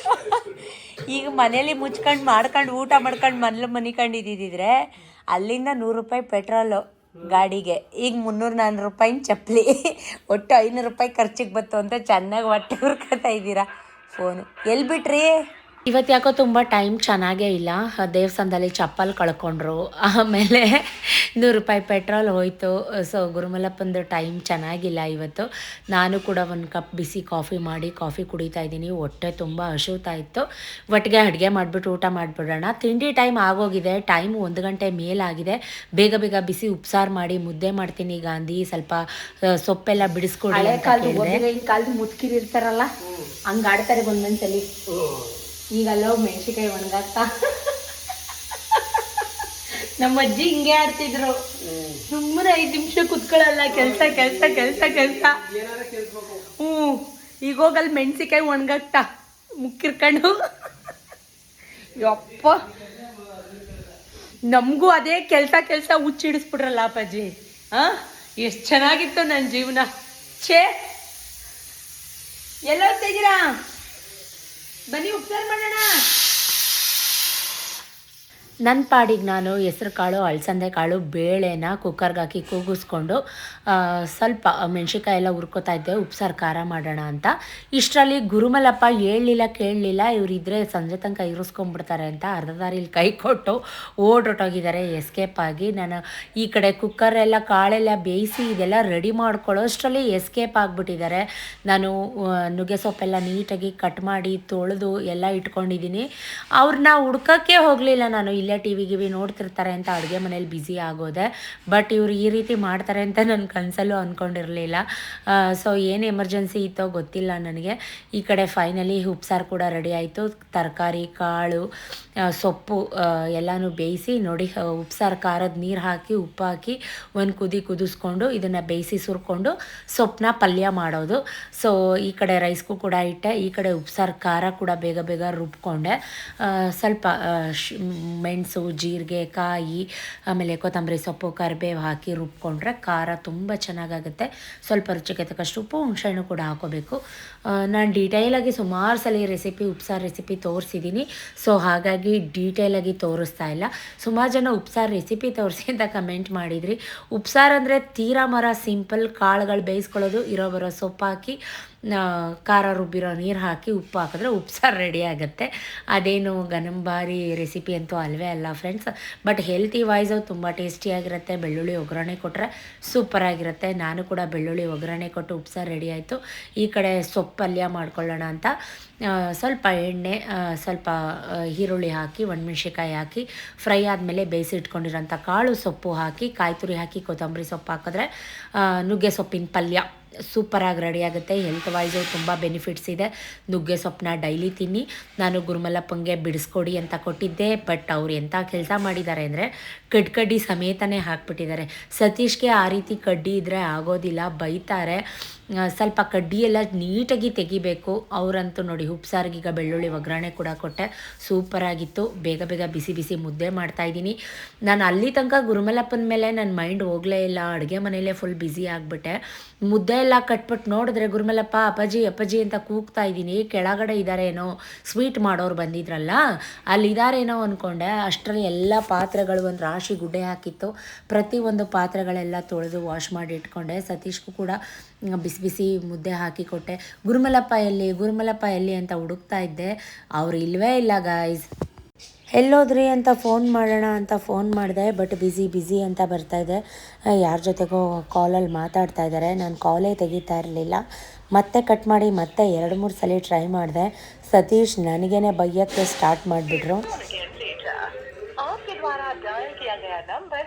ಈಗ ಮನೇಲಿ ಮುಚ್ಕೊಂಡು ಮಾಡ್ಕೊಂಡು ಊಟ ಮಾಡ್ಕೊಂಡು ಮನಿಕೊಂಡಿದ್ದಿದ್ರೆ ಅಲ್ಲಿಂದ 100 ರೂಪಾಯಿ ಪೆಟ್ರೋಲು ಗಾಡಿಗೆ, ಈಗ 300-400 ರೂಪಾಯಿನ ಚಪ್ಪಲಿ, ಒಟ್ಟು 500 ರೂಪಾಯಿ ಖರ್ಚಿಗೆ ಬಂತು ಅಂತ ಚೆನ್ನಾಗಿ ಹೊಟ್ಟೆ ಹುರ್ಕೊತಾ ಇದ್ದೀರಾ. ಫೋನು ಎಲ್ಲಿ ಬಿಟ್ರಿ? ಇವತ್ತು ಯಾಕೋ ತುಂಬ ಟೈಮ್ ಚೆನ್ನಾಗೇ ಇಲ್ಲ. ದೇವಸ್ಥಾನದಲ್ಲಿ ಚಪ್ಪಲ್ ಕಳ್ಕೊಂಡ್ರು, ಆಮೇಲೆ 100 ರೂಪಾಯಿ ಪೆಟ್ರೋಲ್ ಹೋಯ್ತು. ಸೊ ಗುರುಮಲಪ್ಪಂದು ಟೈಮ್ ಚೆನ್ನಾಗಿಲ್ಲ ಇವತ್ತು. ನಾನು ಕೂಡ ಒಂದು ಕಪ್ ಬಿಸಿ ಕಾಫಿ ಮಾಡಿ ಕಾಫಿ ಕುಡಿತಾ ಇದ್ದೀನಿ. ಹೊಟ್ಟೆ ತುಂಬ ಹಸಿವ್ತಾ ಇತ್ತು. ಒಟ್ಟಿಗೆ ಅಡುಗೆ ಮಾಡಿಬಿಟ್ಟು ಊಟ ಮಾಡಿಬಿಡೋಣ. ತಿಂಡಿ ಟೈಮ್ ಆಗೋಗಿದೆ, ಟೈಮ್ 1 ಗಂಟೆ ಮೇಲಾಗಿದೆ. ಬೇಗ ಬೇಗ ಬಿಸಿ ಉಪ್ಸಾರು ಮಾಡಿ ಮುದ್ದೆ ಮಾಡ್ತೀನಿ. ಗಾಂಧಿ ಸ್ವಲ್ಪ ಸೊಪ್ಪೆಲ್ಲ ಬಿಡಿಸ್ಕೊಡಿ. ಹಳೆ ಕಾಲದ ಮುದುಕಿರು ಇರ್ತಾರಲ್ಲ ಹಂಗೆ ಆಡ್ತಾರೆ ಒಂದೊಂದ್ಸಲಿ. ಈಗಲ್ಲ ಮೆಣಸಿಕಾಯಿ ಒಣಗಾಕ್ತಾ ನಮ್ಮ ಅಜ್ಜಿ ಹಿಂಗೆ ಆಡ್ತಿದ್ರು. ಸುಮ್ಮನೆ 5 ನಿಮಿಷ ಕುತ್ಕೊಳ್ಳಲ್ಲ, ಕೆಲ್ಸ ಕೆಲ್ಸ ಕೆಲ್ಸ ಕೆಲ್ಸ. ಈಗ ಹೋಗಲ್ಲಿ ಮೆಣಸಿಕಾಯಿ ಒಣಗಾಕ್ತಾ ಮುಕ್ಕಿರ್ಕೊಂಡು. ಯಪ್ಪ, ನಮಗೂ ಅದೇ ಕೆಲ್ಸ ಕೆಲ್ಸ ಹುಚ್ಚಿಡಿಸ್ಬಿಟ್ರಲ್ಲ ಅಪ್ಪಾಜಿ. ಎಷ್ಟು ಚೆನ್ನಾಗಿತ್ತು ನನ್ನ ಜೀವನ. ಛೇ, ಎಲ್ಲ ಹೋಗ್ತಿದ್ದೀರಾ? ಬನ್ನಿ ಉಪ್ಸಾರು ಮಾಡೋಣ. ನನ್ನ ಪಾಡಿಗೆ ನಾನು ಹೆಸ್ರು ಕಾಳು, ಅಳಸಂದೆ ಕಾಳು, ಬೇಳೆನ ಕುಕ್ಕರ್ಗೆ ಹಾಕಿ ಕೂಗಿಸ್ಕೊಂಡು ಸ್ವಲ್ಪ ಮೆಣಸಿಕಾಯಿ ಎಲ್ಲ ಹುರ್ಕೋತಾ ಇದ್ದೆ ಉಪ್ಸಾರು ಖಾರ ಮಾಡೋಣ ಅಂತ. ಇಷ್ಟರಲ್ಲಿ ಗುರುಮಲಪ್ಪ ಹೇಳಲಿಲ್ಲ ಕೇಳಲಿಲ್ಲ, ಇವರಿದ್ದರೆ ಸಂಜೆ ತನಕ ಇರಿಸ್ಕೊಂಡ್ಬಿಡ್ತಾರೆ ಅಂತ ಅರ್ಧ ದಾರಿಲಿ ಕೈ ಕೊಟ್ಟು ಓಡೊಟ್ಟೋಗಿದ್ದಾರೆ ಎಸ್ಕೇಪ್ ಆಗಿ. ನಾನು ಈ ಕಡೆ ಕುಕ್ಕರೆಲ್ಲ ಕಾಳೆಲ್ಲ ಬೇಯಿಸಿ ಇದೆಲ್ಲ ರೆಡಿ ಮಾಡ್ಕೊಳ್ಳೋ ಅಷ್ಟರಲ್ಲಿ ಎಸ್ಕೇಪ್ ಆಗಿಬಿಟ್ಟಿದ್ದಾರೆ. ನಾನು ನುಗ್ಗೆ ಸೊಪ್ಪೆಲ್ಲ ನೀಟಾಗಿ ಕಟ್ ಮಾಡಿ ತೊಳೆದು ಎಲ್ಲ ಇಟ್ಕೊಂಡಿದ್ದೀನಿ. ಅವ್ರನ್ನ ಹುಡ್ಕೋಕ್ಕೆ ಹೋಗಲಿಲ್ಲ ನಾನು. ಇಲ್ಲೇ ಟಿ ವಿ ನೋಡ್ತಿರ್ತಾರೆ ಅಂತ ಅಡುಗೆ ಮನೇಲಿ ಬ್ಯುಸಿ ಆಗೋದೆ. ಬಟ್ ಇವರು ಈ ರೀತಿ ಮಾಡ್ತಾರೆ ಅಂತ ನನ್ನ ಕನಸಲ್ಲೂ ಅಂದ್ಕೊಂಡಿರಲಿಲ್ಲ. ಸೊ ಏನು ಎಮರ್ಜೆನ್ಸಿ ಇತ್ತೋ ಗೊತ್ತಿಲ್ಲ ನನಗೆ. ಈ ಕಡೆ ಫೈನಲಿ ಉಪ್ಸಾರು ಕೂಡ ರೆಡಿ ಆಯಿತು. ತರಕಾರಿ, ಕಾಳು, ಸೊಪ್ಪು ಎಲ್ಲನೂ ಬೇಯಿಸಿ ನೋಡಿ, ಉಪ್ಸಾರು ಖಾರದ ನೀರು ಹಾಕಿ ಉಪ್ಪು ಹಾಕಿ ಒಂದು ಕುದಿಸ್ಕೊಂಡು ಇದನ್ನು ಬೇಯಿಸಿ ಸುರ್ಕೊಂಡು ಸೊಪ್ಪನ್ನ ಪಲ್ಯ ಮಾಡೋದು. ಸೊ ಈ ಕಡೆ ರೈಸ್ಗೂ ಕೂಡ ಇಟ್ಟೆ, ಈ ಕಡೆ ಉಪ್ಸಾರು ಖಾರ ಕೂಡ ಬೇಗ ಬೇಗ ರುಬ್ಕೊಂಡೆ. ಸ್ವಲ್ಪ ಮೆಣಸು, ಜೀರಿಗೆ, ಕಾಯಿ, ಆಮೇಲೆ ಕೊತ್ತಂಬರಿ ಸೊಪ್ಪು, ಕರಿಬೇವು ಹಾಕಿ ರುಬ್ಕೊಂಡ್ರೆ ಖಾರ ತುಂಬ ಚೆನ್ನಾಗಾಗುತ್ತೆ. ಸ್ವಲ್ಪ ರುಚಿಗೆ ತಕ್ಕಷ್ಟು ಉಪ್ಪು, ಹುಣಸೆಹಣ್ಣು ಕೂಡ ಹಾಕೋಬೇಕು. ನಾನು ಡೀಟೇಲಾಗಿ ಸುಮಾರು ಸಲ ಉಪ್ಸಾರು ರೆಸಿಪಿ ತೋರಿಸಿದ್ದೀನಿ. ಸೊ ಹಾಗಾಗಿ ಡೀಟೇಲಾಗಿ ತೋರಿಸ್ತಾ ಇಲ್ಲ. ಸುಮಾರು ಜನ ಉಪ್ಸಾರು ರೆಸಿಪಿ ತೋರಿಸಿ ಅಂತ ಕಮೆಂಟ್ ಮಾಡಿದ್ರಿ. ಉಪ್ಸಾರು ಅಂದರೆ ತೀರಾ ಸಿಂಪಲ್, ಕಾಳುಗಳು ಬೇಯಿಸ್ಕೊಳ್ಳೋದು, ಇರೋ ಬರೋ ಸೊಪ್ಪು ಹಾಕಿ ಖಾರ ರುಬ್ಬಿರೋ ನೀರು ಹಾಕಿ ಉಪ್ಪು ಹಾಕಿದ್ರೆ ಉಪ್ಸಾರು ರೆಡಿ ಆಗುತ್ತೆ. ಅದೇನು ಗನಂಬಾರಿ ರೆಸಿಪಿ ಅಂತೂ ಅಲ್ವೇ ಅಲ್ಲ ಫ್ರೆಂಡ್ಸ್. ಬಟ್ ಹೆಲ್ತಿ ವೈಸು ತುಂಬ ಟೇಸ್ಟಿಯಾಗಿರುತ್ತೆ. ಬೆಳ್ಳುಳ್ಳಿ ಒಗ್ಗರಣೆ ಕೊಟ್ಟರೆ ಸೂಪರಾಗಿರುತ್ತೆ. ನಾನು ಕೂಡ ಬೆಳ್ಳುಳ್ಳಿ ಒಗ್ಗರಣೆ ಕೊಟ್ಟು ಉಪ್ಸಾರು ರೆಡಿ ಆಯಿತು. ಈ ಕಡೆ ಸೊಪ್ಪು ಪಲ್ಯ ಮಾಡ್ಕೊಳ್ಳೋಣ ಅಂತ ಸ್ವಲ್ಪ ಎಣ್ಣೆ, ಸ್ವಲ್ಪ ಈರುಳ್ಳಿ ಹಾಕಿ, ಒಣಮೆಣ್ಸಿಕಾಯಿ ಹಾಕಿ ಫ್ರೈ ಆದಮೇಲೆ ಬೇಯಿಸಿ ಇಟ್ಕೊಂಡಿರೋಂಥ ಕಾಳು, ಸೊಪ್ಪು ಹಾಕಿ, ಕಾಯಿ ತುರಿ ಹಾಕಿ, ಕೊತ್ತಂಬರಿ ಸೊಪ್ಪು ಹಾಕಿದ್ರೆ ನುಗ್ಗೆ ಸೊಪ್ಪಿನ ಪಲ್ಯ ಸೂಪರಾಗಿ ರೆಡಿ ಆಗುತ್ತೆ. ಹೆಲ್ತ್ ವೈಸು ತುಂಬ ಬೆನಿಫಿಟ್ಸ್ ಇದೆ. ನುಗ್ಗೆ ಸೊಪ್ಪನ್ನ ಡೈಲಿ ತಿನ್ನಿ. ನಾನು ಗುರುಮಲಪ್ಪಂಗೆ ಬಿಡಿಸ್ಕೊಡಿ ಅಂತ ಕೊಟ್ಟಿದ್ದೆ. ಬಟ್ ಅವ್ರು ಎಂಥ ಕೆಲಸ ಮಾಡಿದ್ದಾರೆ ಅಂದರೆ ಕಡ್ಡಿ ಸಮೇತನೇ ಹಾಕ್ಬಿಟ್ಟಿದ್ದಾರೆ. ಸತೀಶ್ಗೆ ಆ ರೀತಿ ಕಡ್ಡಿ ಇದ್ದರೆ ಆಗೋದಿಲ್ಲ, ಬೈತಾರೆ. ಸ್ವಲ್ಪ ಕಡ್ಡಿ ಎಲ್ಲ ನೀಟಾಗಿ ತೆಗಿಬೇಕು. ಅವರಂತೂ ನೋಡಿ ಉಪ್ಸಾರಿಗೆ ಈಗ ಬೆಳ್ಳುಳ್ಳಿ ಒಗ್ಗರಣೆ ಕೂಡ ಕೊಟ್ಟೆ, ಸೂಪರಾಗಿತ್ತು. ಬೇಗ ಬೇಗ ಬಿಸಿ ಬಿಸಿ ಮುದ್ದೆ ಮಾಡ್ತಾಯಿದ್ದೀನಿ. ನಾನು ಅಲ್ಲಿ ತನಕ ಗುರುಮಲಪ್ಪನ ಮೇಲೆ ನನ್ನ ಮೈಂಡ್ ಹೋಗಲೇ ಇಲ್ಲ, ಅಡುಗೆ ಮನೆಯಲ್ಲೇ ಫುಲ್ ಬ್ಯುಸಿ ಆಗಿಬಿಟ್ಟೆ. ಮುದ್ದೆ ಎಲ್ಲ ಕಟ್ಬಿಟ್ಟು ನೋಡಿದ್ರೆ ಗುರುಮಲಪ್ಪ ಅಪ್ಪಾಜಿ ಅಪ್ಪಾಜಿ ಅಂತ ಕೂಗ್ತಾ ಇದ್ದೀನಿ. ಕೆಳಗಡೆ ಇದ್ದಾರೇನೋ ಸ್ವೀಟ್ ಮಾಡೋರು ಬಂದಿದ್ರಲ್ಲ ಅಲ್ಲಿದ್ದಾರೇನೋ ಅಂದ್ಕೊಂಡೆ. ಅಷ್ಟರಲ್ಲಿ ಎಲ್ಲ ಪಾತ್ರೆಗಳು ಒಂದು ರಾಶಿ ಗುಡ್ಡೆ ಹಾಕಿತ್ತು. ಪ್ರತಿಯೊಂದು ಪಾತ್ರೆಗಳೆಲ್ಲ ತೊಳೆದು ವಾಶ್ ಮಾಡಿ ಇಟ್ಕೊಂಡೆ. ಸತೀಶ್ಗೂ ಕೂಡ ಬಿಸಿ ಬಿಸಿ ಮುದ್ದೆ ಹಾಕಿ ಕೊಟ್ಟೆ. ಗುರುಮಲಪ್ಪ ಎಲ್ಲಿ ಅಂತ ಹುಡುಕ್ತಾ ಇದ್ದೆ, ಅವ್ರು ಇಲ್ಲವೇ ಇಲ್ಲ ಗಾಯ್ಸ್. ಎಲ್ಲೋದ್ರಿ ಅಂತ ಫೋನ್ ಮಾಡೋಣ ಅಂತ ಫೋನ್ ಮಾಡಿದೆ, ಬಟ್ ಬ್ಯುಸಿ ಅಂತ ಬರ್ತಾಯಿದೆ. ಯಾರ ಜೊತೆಗೋ ಕಾಲಲ್ಲಿ ಮಾತಾಡ್ತಾ ಇದ್ದಾರೆ. ನಾನು ಕಾಲೇ ತೆಗಿತಾ ಇರಲಿಲ್ಲ. ಮತ್ತೆ ಕಟ್ ಮಾಡಿ ಮತ್ತೆ 2-3 ಸಲ ಟ್ರೈ ಮಾಡಿದೆ. ಸತೀಶ್ ನನಗೇನೆ ಬೈಯೋಕ್ಕೆ ಸ್ಟಾರ್ಟ್ ಮಾಡಿಬಿಟ್ರು.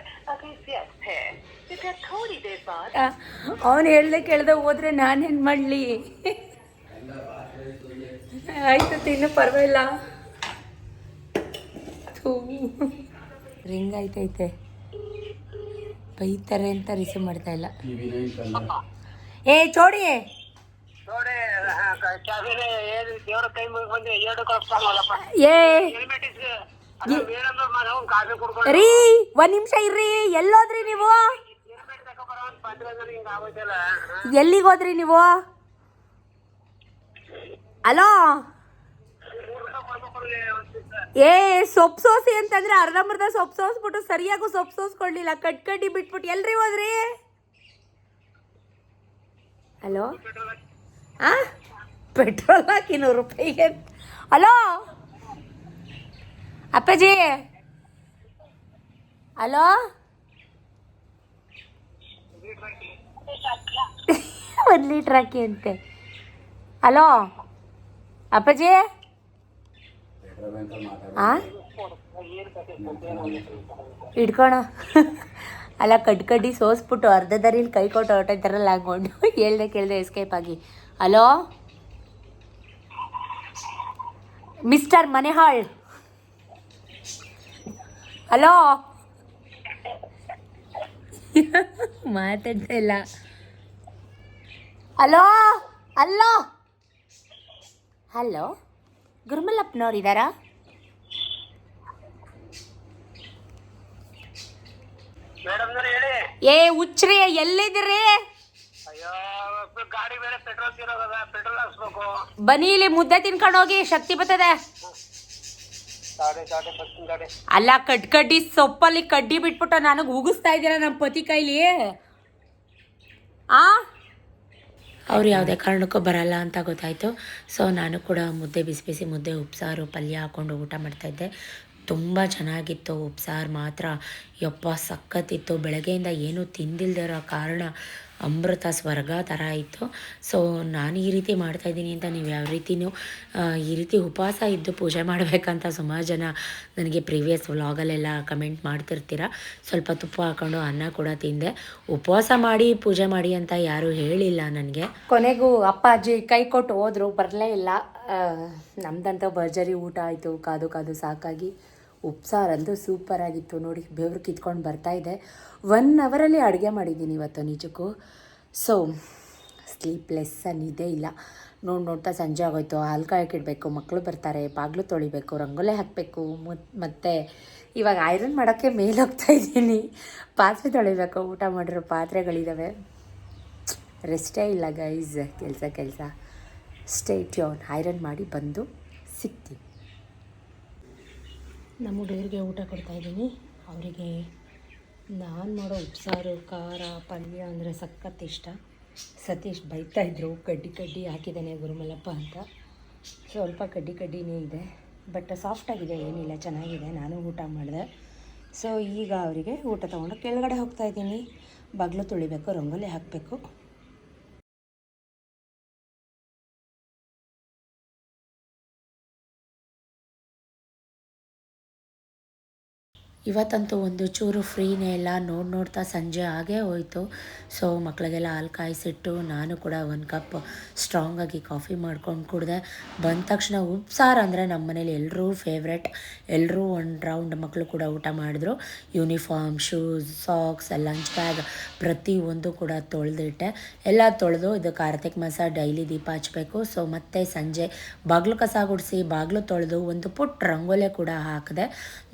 ಅವನು ಹೇಳ್ದೆ ಕೇಳ್ದೆ ಹೋದ್ರೆ ನಾನೇನು ಮಾಡಲಿ? ಆಯಿತು ತಿನ್ನು, ಪರವಾಗಿಲ್ಲ. ರಿಂಗ್ ಆಯ್ತೈತೆ, ಬೈತಾರೆ ಅಂತ ರಿಸೀವ್ ಮಾಡ್ತಾ ಇಲ್ಲ. ಏ ಚೋಡಿ, ರೀ 1 ನಿಮಿಷ ಇರ್ರಿ. ಎಲ್ಲೋದ್ರಿ ನೀವು? ಎಲ್ಲಿಗೋದ್ರಿ ನೀವು? ಅಲೋ, ಏ ಸೊಪ್ಪು ಸೋಸಿ ಅಂತಂದ್ರೆ ಅರ್ಧಂಬರ್ಧ ಸೊಪ್ಪು ಸೋಸ್ಬಿಟ್ಟು ಸರಿಯಾಗೂ ಸೊಪ್ಪು ಸೋಸ್ಕೊಳ್ಳಿಲ್ಲ, ಕಡ್ಡಿ ಬಿಟ್ಬಿಟ್ಟು ಎಲ್ರಿ ಹೋದ್ರಿ? ಹಲೋ, ಪೆಟ್ರೋಲ್ ಹಾಕಿ 100 ರೂಪಾಯಿಗೆ. ಹಲೋ ಅಪ್ಪಾಜಿ, ಹಲೋ 1 ಲೀಟ್ರ್ ಹಾಕಿ ಅಂತೆ. ಹಲೋ ಅಪ್ಪಾಜಿ, ಇಡ್ಕೋಣ. ಅಲ್ಲ ಕಡ್ಡಿ ಸೋಸ್ಬಿಟ್ಟು ಅರ್ಧ ದಾರಿಲಿ ಕೈ ಕೊಟ್ಟು ಹೊರಟೋಯ್ತಾರಲ್ಲ ಹಾಕೊಂಡು ಕೇಳ್ದೆ ಎಸ್ಕೇಪ್ ಆಗಿ. ಹಲೋ ಮಿಸ್ಟರ್ ಮನೆಹಾಳ್, ಹಲೋ ಮಾತಾಡ್ತಾ ಇಲ್ಲ. ಹಲೋ ಹಲೋ ಹಲೋ ಗುರುಮಲ್ಲಪ್ಪನವ್ರಿದ್ದಾರಾ? ಏ ಹುಚ್ಚ್ರಿ, ಎಲ್ಲಿದ್ದೀರಿ? ಬನ್ನಿ ಇಲ್ಲಿ ಮುದ್ದೆ ತಿನ್ಕೊಂಡು ಹೋಗಿ, ಶಕ್ತಿ ಬರ್ತದೆ. ಅಲ್ಲ ಕಡ್ಡಿ ಸೊಪ್ಪಲ್ಲಿ ಕಡ್ಡಿ ಬಿಟ್ಬಿಟ್ಟು ನನಗೆ ಉಗಿಸ್ತಾ ಇದ್ದೀರಾ ನಮ್ಮ ಪತಿ ಕೈಲಿ. ಅವ್ರು ಯಾವುದೇ ಕಾರಣಕ್ಕೂ ಬರಲ್ಲ ಅಂತ ಗೊತ್ತಾಯಿತು. ಸೊ ನಾನು ಕೂಡ ಮುದ್ದೆ ಬಿಸಿ ಬಿಸಿ ಮುದ್ದೆ ಉಪ್ಸಾರು ಪಲ್ಯ ಹಾಕ್ಕೊಂಡು ಊಟ ಮಾಡ್ತಾಯಿದ್ದೆ. ತುಂಬ ಚೆನ್ನಾಗಿತ್ತು. ಉಪ್ಸಾರು ಮಾತ್ರ ಯಪ್ಪ ಸಖತ್ತಿತ್ತು. ಬೆಳಗ್ಗೆಯಿಂದ ಏನೂ ತಿಂದಿಲ್ಲದೆ ಇರೋ ಕಾರಣ ಅಮೃತ ಸ್ವರ್ಗ ಥರ ಇತ್ತು. ಸೊ ನಾನು ಈ ರೀತಿ ಮಾಡ್ತಾಯಿದ್ದೀನಿ ಅಂತ ನೀವು ಯಾವ ರೀತಿಯೂ ಈ ರೀತಿ ಉಪವಾಸ ಇದ್ದು ಪೂಜೆ ಮಾಡಬೇಕಂತ ಸುಮಾರು ಜನ ನನಗೆ ಪ್ರೀವಿಯಸ್ ವ್ಲಾಗಲ್ಲೆಲ್ಲ ಕಮೆಂಟ್ ಮಾಡ್ತಿರ್ತೀರ. ಸ್ವಲ್ಪ ತುಪ್ಪ ಹಾಕ್ಕೊಂಡು ಅನ್ನ ಕೂಡ ತಿಂದೆ. ಉಪವಾಸ ಮಾಡಿ ಪೂಜೆ ಮಾಡಿ ಅಂತ ಯಾರೂ ಹೇಳಿಲ್ಲ ನನಗೆ. ಕೊನೆಗೂ ಅಪ್ಪ ಅಜ್ಜಿ ಕೈ ಕೊಟ್ಟು ಹೋದರು, ಬರಲೇ ಇಲ್ಲ. ನಮ್ಮದಂತೂ ಭರ್ಜರಿ ಊಟ ಆಯಿತು. ಕಾದು ಸಾಕಾಗಿ ಉಪ್ಸಾರಂತೂ ಸೂಪರಾಗಿತ್ತು. ನೋಡಿ ಬೆವರು ಕಿತ್ಕೊಂಡು ಬರ್ತಾಯಿದೆ. 1 ಅವರಲ್ಲಿ ಅಡುಗೆ ಮಾಡಿದ್ದೀನಿ ಇವತ್ತು ನಿಜಕ್ಕೂ. ಸೊ ಸ್ಲೀಪ್ಲೆಸ್ ನಿದ್ದೆ ಇಲ್ಲ. ನೋಡ್ತಾ ಸಂಜೆ ಆಗೋಯ್ತು. ಹಾಲು ಕಾಯಕ್ಕಿಡಬೇಕು, ಮಕ್ಕಳು ಬರ್ತಾರೆ, ಬಾಗಿಲು ತೊಳಿಬೇಕು, ರಂಗೋಲೆ ಹಾಕಬೇಕು. ಮತ್ತು ಇವಾಗ ಐರನ್ ಮಾಡೋಕ್ಕೆ ಮೇಲೆ ಹೋಗ್ತಾಯಿದ್ದೀನಿ. ಪಾತ್ರೆ ತೊಳಿಬೇಕು, ಊಟ ಮಾಡಿರೋ ಪಾತ್ರೆಗಳಿದ್ದಾವೆ. ರೆಸ್ಟೇ ಇಲ್ಲ ಗೈಸ್, ಕೆಲಸ. Stay tune. ಐರನ್ ಮಾಡಿ ಬಂದು ಸಿಗ್ತೀನಿ. ನಮ್ಮ ಹುಡುಗರಿಗೆ ಊಟ ಕೊಡ್ತಾಯಿದ್ದೀನಿ. ಅವರಿಗೆ ನಾನು ಮಾಡೋ ಉಪ್ಸಾರು ಖಾರ ಪಲ್ಯ ಅಂದರೆ ಸಖತ್ ಇಷ್ಟ. ಸತೀಶ್ ಬೈತಾಯಿದ್ರು, ಕಡ್ಡಿ ಹಾಕಿದ್ದಾನೆ ಗುರುಮಲಪ್ಪ ಅಂತ. ಸ್ವಲ್ಪ ಕಡ್ಡಿನೇ ಇದೆ, ಬಟ್ ಸಾಫ್ಟಾಗಿದೆ, ಏನಿಲ್ಲ, ಚೆನ್ನಾಗಿದೆ. ನಾನು ಊಟ ಮಾಡಿದೆ. ಸೊ ಈಗ ಅವರಿಗೆ ಊಟ ತೊಗೊಂಡು ಕೆಳಗಡೆ ಹೋಗ್ತಾಯಿದ್ದೀನಿ. ಬಾಗಿಲು ತೊಳಿಬೇಕು, ರಂಗೋಲಿ ಹಾಕಬೇಕು. ಇವತ್ತಂತೂ ಒಂದು ಚೂರು ಫ್ರೀನೇ ಇಲ್ಲ. ನೋಡ್ತಾ ಸಂಜೆ ಆಗೇ ಹೋಯಿತು. ಸೊ ಮಕ್ಕಳಿಗೆಲ್ಲ ಹಾಲು ಕಾಯಿಸಿಟ್ಟು ನಾನು ಕೂಡ ಒಂದು ಕಪ್ ಸ್ಟ್ರಾಂಗಾಗಿ ಕಾಫಿ ಮಾಡ್ಕೊಂಡು ಕುಡಿದೆ. ಬಂದ ತಕ್ಷಣ ಉಪ್ಸಾರು ಅಂದರೆ ನಮ್ಮ ಮನೇಲಿ ಎಲ್ಲರೂ ಫೇವ್ರೆಟ್. ಎಲ್ಲರೂ ಒಂದು ರೌಂಡ್ ಮಕ್ಕಳು ಕೂಡ ಊಟ ಮಾಡಿದ್ರು. Uniform, shoes, socks, lunch bag ಪ್ರತಿಯೊಂದು ಕೂಡ ತೊಳೆದಿಟ್ಟೆ. ಎಲ್ಲ ತೊಳೆದು ಇದು ಕಾರ್ತಿಕ್ ಮಾಸ ಡೈಲಿ ದೀಪ ಹಚ್ಚಬೇಕು. ಸೊ ಮತ್ತೆ ಸಂಜೆ ಬಾಗಿಲು ಕಸ ಗುಡಿಸಿ ಬಾಗಿಲು ತೊಳೆದು ಒಂದು ಪುಟ್ಟ ರಂಗೋಲೆ ಕೂಡ ಹಾಕಿದೆ.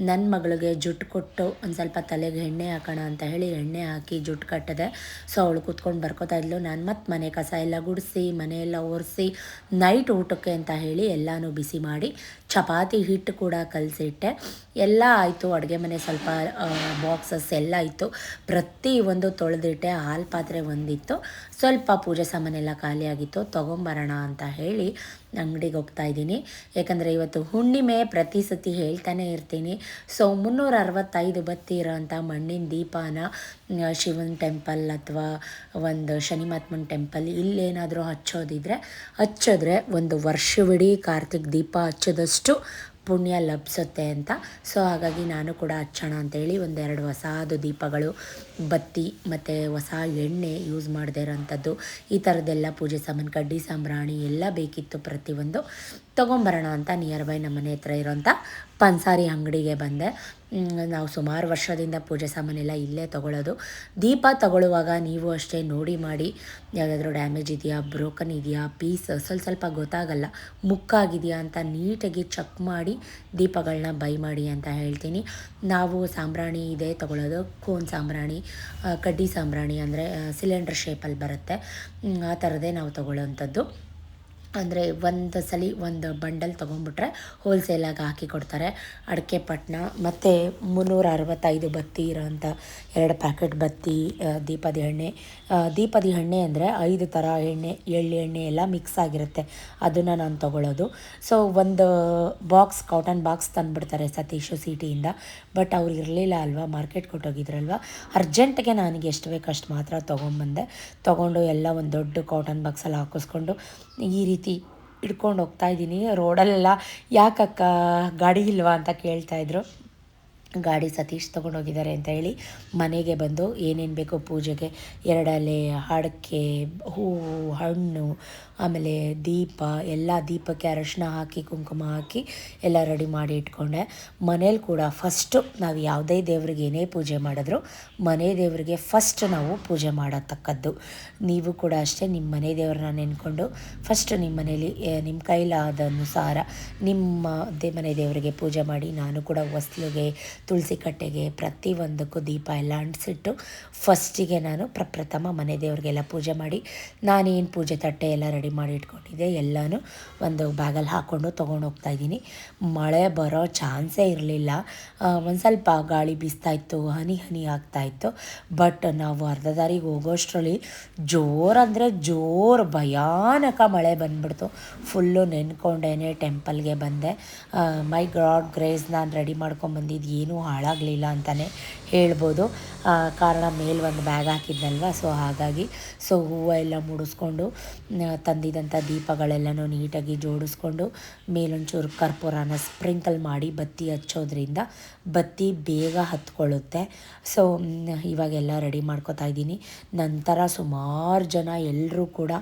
ನನ್ನ ಮಗಳಿಗೆ ಜುಟ್ಟು ಕೊಟ್ಟು ಒಂದು ಸ್ವಲ್ಪ ತಲೆಗೆ ಎಣ್ಣೆ ಹಾಕೋಣ ಅಂತ ಹೇಳಿ ಎಣ್ಣೆ ಹಾಕಿ ಜುಟ್ಟು ಕಟ್ಟಿದೆ. ಸೊ ಅವಳು ಕೂತ್ಕೊಂಡು ಬರ್ಕೋತಾ ಇದ್ಲು. ನಾನು ಮತ್ತೆ ಮನೆ ಕಸ ಎಲ್ಲ ಗುಡಿಸಿ ಮನೆಯೆಲ್ಲ ಒರೆಸಿ ನೈಟ್ ಊಟಕ್ಕೆ ಅಂತ ಹೇಳಿ ಎಲ್ಲನೂ ಬಿಸಿ ಮಾಡಿ ಚಪಾತಿ ಹಿಟ್ಟು ಕೂಡ ಕಲಸಿಟ್ಟೆ. ಎಲ್ಲ ಆಯಿತು. ಅಡುಗೆ ಮನೆ ಸ್ವಲ್ಪ ಬಾಕ್ಸಸ್ ಎಲ್ಲ ಇತ್ತು, ಪ್ರತಿಯೊಂದು ತೊಳೆದಿಟ್ಟೆ. ಹಾಲು ಪಾತ್ರೆ ಒಂದಿತ್ತು, ಸ್ವಲ್ಪ ಪೂಜೆ ಸಾಮಾನೆಲ್ಲ ಖಾಲಿಯಾಗಿತ್ತು, ತೊಗೊಂಬರೋಣ ಅಂತ ಹೇಳಿ ಅಂಗಡಿಗೆ ಹೋಗ್ತಾ ಇದ್ದೀನಿ. ಯಾಕಂದರೆ ಇವತ್ತು ಹುಣ್ಣಿಮೆ, ಪ್ರತಿ ಸತಿ ಹೇಳ್ತಾನೆ ಇರ್ತೀನಿ. ಸೊ 365 ಬತ್ತಿ ಇರೋಂಥ ಮಣ್ಣಿನ ದೀಪನ ಶಿವನ ಟೆಂಪಲ್ ಅಥವಾ ಒಂದು ಶನಿ ಮಹಾತ್ಮನ ಟೆಂಪಲ್ ಇಲ್ಲೇನಾದರೂ ಹಚ್ಚಿದ್ರೆ ಒಂದು ವರ್ಷವಿಡೀ ಕಾರ್ತಿಕ್ ದೀಪ ಹಚ್ಚೋದಷ್ಟು ಪುಣ್ಯ ಲಭಿಸುತ್ತೆ ಅಂತ. ಸೊ ಹಾಗಾಗಿ ನಾನು ಕೂಡ ಹಚ್ಚೋಣ ಅಂತೇಳಿ ಒಂದೆರಡು ಹೊಸದು ದೀಪಗಳು, ಬತ್ತಿ ಮತ್ತು ಹೊಸ ಎಣ್ಣೆ ಯೂಸ್ ಮಾಡದೇ ಇರೋಂಥದ್ದು, ಈ ಥರದ್ದೆಲ್ಲ ಪೂಜೆ ಸಾಮಾನು, ಕಡ್ಡಿ ಸಾಂಬ್ರಾಣಿ ಎಲ್ಲ ಬೇಕಿತ್ತು. ಪ್ರತಿಯೊಂದು ತೊಗೊಂಬರೋಣ ಅಂತ ನಿಯರ್ ಬೈ ನಮ್ಮ ಮನೆ ಹತ್ರ ಇರೋಂಥ ಪನ್ಸಾರಿ ಅಂಗಡಿಗೆ ಬಂದೆ. ನಾವು ಸುಮಾರು ವರ್ಷದಿಂದ ಪೂಜೆ ಸಾಮಾನೆಲ್ಲ ಇಲ್ಲೇ ತೊಗೊಳ್ಳೋದು. ದೀಪ ತಗೊಳ್ಳುವಾಗ ನೀವು ಅಷ್ಟೇ ನೋಡಿ ಮಾಡಿ, ಯಾವುದಾದ್ರೂ ಡ್ಯಾಮೇಜ್ ಇದೆಯಾ, ಬ್ರೋಕನ್ ಇದೆಯಾ, ಪೀಸ್ ಸ್ವಲ್ಪ ಗೊತ್ತಾಗಲ್ಲ, ಮುಕ್ಕಾಗಿದೆಯಾ ಅಂತ ನೀಟಾಗಿ ಚೆಕ್ ಮಾಡಿ ದೀಪಗಳನ್ನ ಬೈ ಮಾಡಿ ಅಂತ ಹೇಳ್ತೀನಿ. ನಾವು ಸಾಂಬ್ರಾಣಿ ಇದೆ ತೊಗೊಳ್ಳೋದು, ಕೋನ್ ಸಾಂಬ್ರಾಣಿ, ಕಡ್ಡಿ ಸಾಂಬ್ರಾಣಿ ಅಂದರೆ ಸಿಲಿಂಡ್ರ್ ಶೇಪಲ್ಲಿ ಬರುತ್ತೆ, ಆ ಥರದೇ ನಾವು ತೊಗೊಳ್ಳೋವಂಥದ್ದು. ಅಂದರೆ ಒಂದು ಸಲ ಒಂದು ಬಂಡಲ್ ತೊಗೊಂಡ್ಬಿಟ್ರೆ ಹೋಲ್ಸೇಲಾಗಿ ಹಾಕಿ ಕೊಡ್ತಾರೆ. ಅಡಿಕೆ ಪಟ್ಟಣ ಮತ್ತು 365 ಬತ್ತಿ ಇರೋಂಥ 2 ಪ್ಯಾಕೆಟ್ ಬತ್ತಿ, ದೀಪದ ಎಣ್ಣೆ ಅಂದರೆ 5 ಥರ ಎಣ್ಣೆ, ಎಳ್ಳು ಎಣ್ಣೆ ಎಲ್ಲ ಮಿಕ್ಸ್ ಆಗಿರುತ್ತೆ, ಅದನ್ನು ನಾನು ತೊಗೊಳ್ಳೋದು. ಸೊ ಒಂದು ಬಾಕ್ಸ್, ಕಾಟನ್ ಬಾಕ್ಸ್ ತಂದುಬಿಡ್ತಾರೆ ಸತೀಶು ಸಿಟಿಯಿಂದ. ಬಟ್ ಅವ್ರು ಇರಲಿಲ್ಲ ಅಲ್ವಾ, ಮಾರ್ಕೆಟ್ ಕೊಟ್ಟೋಗಿದ್ರಲ್ವ, ಅರ್ಜೆಂಟ್ಗೆ ನನಗೆ ಎಷ್ಟು ಬೇಕು ಅಷ್ಟು ಮಾತ್ರ ತೊಗೊಂಡು ಎಲ್ಲ ಒಂದು ದೊಡ್ಡ ಕಾಟನ್ ಬಾಕ್ಸಲ್ಲಿ ಹಾಕಿಸ್ಕೊಂಡು ಈ ರೀತಿ ಹಿಡ್ಕೊಂಡು ಹೋಗ್ತಾಯಿದ್ದೀನಿ. ರೋಡಲ್ಲೆಲ್ಲ ಯಾಕಕ್ಕ ಗಾಡಿ ಇಲ್ವಾ ಅಂತ ಕೇಳ್ತಾಯಿದ್ರು. ಗಾಡಿ ಸತೀಶ್ ತೊಗೊಂಡೋಗಿದ್ದಾರೆ ಅಂತ ಹೇಳಿ ಮನೆಗೆ ಬಂದು ಏನೇನು ಬೇಕೋ ಪೂಜೆಗೆ 2 ಎಲೆ, ಅಡಿಕೆ, ಹೂವು, ಹಣ್ಣು, ಆಮೇಲೆ ದೀಪ, ಎಲ್ಲ ದೀಪಕ್ಕೆ ಅರಶಿನ ಹಾಕಿ ಕುಂಕುಮ ಹಾಕಿ ಎಲ್ಲ ರೆಡಿ ಮಾಡಿ ಇಟ್ಕೊಂಡೆ. ಮನೇಲಿ ಕೂಡ ಫಸ್ಟು ನಾವು ಯಾವುದೇ ದೇವ್ರಿಗೆ ಏನೇ ಪೂಜೆ ಮಾಡಿದ್ರು ಮನೆ ದೇವರಿಗೆ ಫಸ್ಟ್ ನಾವು ಪೂಜೆ ಮಾಡತಕ್ಕದ್ದು. ನೀವು ಕೂಡ ಅಷ್ಟೇ ನಿಮ್ಮ ಮನೆ ದೇವ್ರನ್ನ ನೆನ್ಕೊಂಡು ಫಸ್ಟ್ ನಿಮ್ಮ ಮನೇಲಿ ನಿಮ್ಮ ಕೈಲಾದ ಅನುಸಾರ ನಿಮ್ಮ ಮನೆ ದೇವರಿಗೆ ಪೂಜೆ ಮಾಡಿ. ನಾನು ಕೂಡ ಹೊಸ್ಲಿಗೆ, ತುಳಸಿ ಕಟ್ಟೆಗೆ, ಪ್ರತಿಯೊಂದಕ್ಕೂ ದೀಪ ಎಲ್ಲ ಅಂಟಿಸಿಟ್ಟು ಫಸ್ಟಿಗೆ ನಾನು ಪ್ರಪ್ರಥಮ ಮನೆ ದೇವ್ರಿಗೆಲ್ಲ ಪೂಜೆ ಮಾಡಿ, ನಾನೇನು ಪೂಜೆ ತಟ್ಟೆ ಎಲ್ಲ ರೆಡಿ ಮಾಡಿ ಇಟ್ಕೊಂಡಿದ್ದೆ ಎಲ್ಲನೂ ಒಂದು ಬ್ಯಾಗಲ್ಲಿ ಹಾಕ್ಕೊಂಡು ತೊಗೊಂಡು ಹೋಗ್ತಾಯಿದ್ದೀನಿ. ಮಳೆ ಬರೋ ಚಾನ್ಸೇ ಇರಲಿಲ್ಲ. ಒಂದು ಸ್ವಲ್ಪ ಗಾಳಿ ಬೀಸ್ತಾಯಿತ್ತು, ಹನಿ ಆಗ್ತಾಯಿತ್ತು. ಬಟ್ ನಾವು ಅರ್ಧ ದಾರಿಗೆ ಹೋಗೋಷ್ಟರಲ್ಲಿ ಜೋರು ಭಯಾನಕ ಮಳೆ ಬಂದ್ಬಿಡ್ತು. ಫುಲ್ಲು ನೆನ್ಕೊಂಡೇನೆ ಟೆಂಪಲ್ಗೆ ಬಂದೆ. ಮೈ ಗಾಡ್ ಗ್ರೇಸ್, ನಾನು ರೆಡಿ ಮಾಡ್ಕೊಂಬಂದಿದ್ದು ಏನೂ ಹಾಳಾಗಲಿಲ್ಲ ಅಂತಲೇ ಹೇಳ್ಬೋದು. ಕಾರಣ ಮೇಲೆ ಒಂದು ಬ್ಯಾಗ್ ಹಾಕಿದ್ನಲ್ವ, ಸೊ ಹಾಗಾಗಿ ಹೂವು ಎಲ್ಲ ಮುಡಿಸ್ಕೊಂಡು ತಂದಿದ್ದಂಥ ದೀಪಗಳೆಲ್ಲನೂ ನೀಟಾಗಿ ಜೋಡಿಸ್ಕೊಂಡು ಮೇಲೊಂಚೂರು ಕರ್ಪೂರನ ಸ್ಪ್ರಿಂಕಲ್ ಮಾಡಿ ಬತ್ತಿ ಹಚ್ಚೋದ್ರಿಂದ ಬತ್ತಿ ಬೇಗ ಹತ್ಕೊಳ್ಳುತ್ತೆ. ಸೊ ಇವಾಗೆಲ್ಲ ರೆಡಿ ಮಾಡ್ಕೋತಾ ಇದ್ದೀನಿ. ನಂತರ ಸುಮಾರು ಜನ ಎಲ್ಲರೂ ಕೂಡ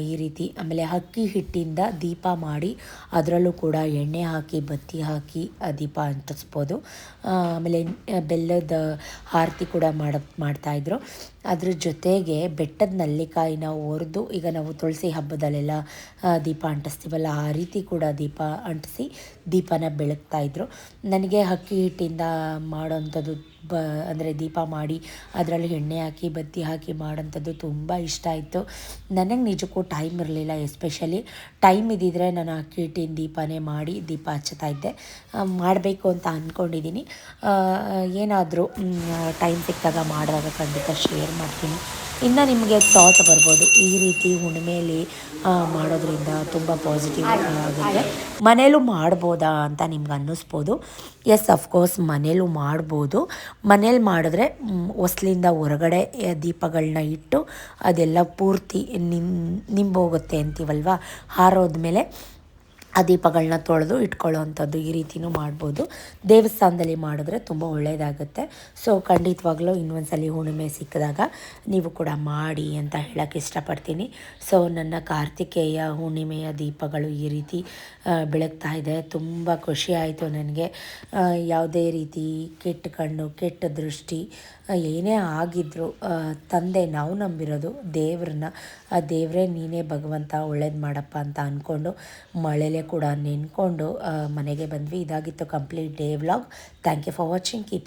ಈ ರೀತಿ, ಆಮೇಲೆ ಅಕ್ಕಿ ಹಿಟ್ಟಿಂದ ದೀಪ ಮಾಡಿ ಅದರಲ್ಲೂ ಕೂಡ ಎಣ್ಣೆ ಹಾಕಿ ಬತ್ತಿ ಹಾಕಿ ದೀಪ ಅಂಟಿಸ್ಬೋದು. ಆಮೇಲೆ ಬೆಲ್ಲದ ಆರತಿ ಕೂಡ ಮಾಡ್ತಾಯಿದ್ರು. ಅದ್ರ ಜೊತೆಗೆ ಬೆಟ್ಟದ ನಲ್ಲಿಕಾಯಿನ ಒರೆದು, ಈಗ ನಾವು ತುಳಸಿ ಹಬ್ಬದಲ್ಲೆಲ್ಲ ದೀಪ ಅಂಟಿಸ್ತೀವಲ್ಲ, ಆ ರೀತಿ ಕೂಡ ದೀಪ ಅಂಟಿಸಿ ದೀಪನ ಬೆಳಗ್ತಾಯಿದ್ರು. ನನಗೆ ಅಕ್ಕಿ ಹಿಟ್ಟಿಂದ ಮಾಡೋಂಥದ್ದು ಅಂದರೆ ದೀಪ ಮಾಡಿ ಅದರಲ್ಲಿ ಎಣ್ಣೆ ಹಾಕಿ ಬತ್ತಿ ಹಾಕಿ ಮಾಡೋಂಥದ್ದು ತುಂಬ ಇಷ್ಟ ಆಯಿತು. ನನಗೆ ನಿಜಕ್ಕೂ ಟೈಮ್ ಇರಲಿಲ್ಲ. ಎಸ್ಪೆಷಲಿ ಟೈಮ್ ಇದ್ದಿದ್ರೆ ನಾನು ಅಕ್ಕಿ ಹಿಟ್ಟಿನ ದೀಪನೇ ಮಾಡಿ ದೀಪ ಹಚ್ಚುತ್ತಾ ಮಾಡಬೇಕು ಅಂತ ಅಂದ್ಕೊಂಡಿದ್ದೀನಿ. ಏನಾದರೂ ಟೈಮ್ ಸಿಕ್ಕಾಗ ಮಾಡಿದಾಗ ಖಂಡಿತ ಶೇರ್ ಮಾಡ್ತೀನಿ. ಇನ್ನು ನಿಮಗೆ ಥಾಟ್ ಬರ್ಬೋದು, ಈ ರೀತಿ ಹುಣ್ಣಿಮೆಯಲ್ಲಿ ಮಾಡೋದ್ರಿಂದ ತುಂಬ ಪಾಸಿಟಿವ್ ಆಗುತ್ತೆ, ಮನೇಲೂ ಮಾಡ್ಬೋದಾ ಅಂತ ನಿಮ್ಗೆ ಅನ್ನಿಸ್ಬೋದು. ಎಸ್, ಅಫ್ಕೋರ್ಸ್ ಮನೇಲೂ ಮಾಡ್ಬೋದು. ಮನೇಲಿ ಮಾಡಿದ್ರೆ ಹೊಸ್ಲಿಂದ ಹೊರಗಡೆ ದೀಪಗಳನ್ನ ಇಟ್ಟು ಅದೆಲ್ಲ ಪೂರ್ತಿ ನಿಂಬೋಗುತ್ತೆ ಅಂತೀವಲ್ವ, ಹಾರೋದ್ಮೇಲೆ ಆ ದೀಪಗಳನ್ನ ತೊಳೆದು ಇಟ್ಕೊಳ್ಳೋ ಅಂಥದ್ದು ಈ ರೀತಿಯೂ ಮಾಡ್ಬೋದು. ದೇವಸ್ಥಾನದಲ್ಲಿ ಮಾಡಿದ್ರೆ ತುಂಬ ಒಳ್ಳೆಯದಾಗುತ್ತೆ. ಸೊ ಖಂಡಿತವಾಗ್ಲೂ ಇನ್ನೊಂದ್ಸಲಿ ಹುಣ್ಣಿಮೆ ಸಿಕ್ಕಿದಾಗ ನೀವು ಕೂಡ ಮಾಡಿ ಅಂತ ಹೇಳೋಕ್ಕೆ ಇಷ್ಟಪಡ್ತೀನಿ. ಸೊ ನನ್ನ ಕಾರ್ತಿಕೇಯ ಹುಣ್ಣಿಮೆಯ ದೀಪಗಳು ಈ ರೀತಿ ಬೆಳಗ್ತಾ ಇದೆ. ತುಂಬ ಖುಷಿ ಆಯಿತು ನನಗೆ. ಯಾವುದೇ ರೀತಿ ಕೆಟ್ಟ ಕಣ್ಣು, ಕೆಟ್ಟ ದೃಷ್ಟಿ ಏನೇ ಆಗಿದ್ದರೂ ತಂದೆ ನಾವು ನಂಬಿರೋದು ದೇವ್ರನ್ನ. ಆ ದೇವರೇ ನೀನೇ ಭಗವಂತ ಒಳ್ಳೇದು ಮಾಡಪ್ಪ ಅಂತ ಅಂದ್ಕೊಂಡು ಮಳೆಲೇ ಕೂಡ ನೆನ್ಕೊಂಡು ಮನೆಗೆ ಬಂದ್ವಿ. ಇದಾಗಿತ್ತು complete day vlog. Thank you for watching. Keep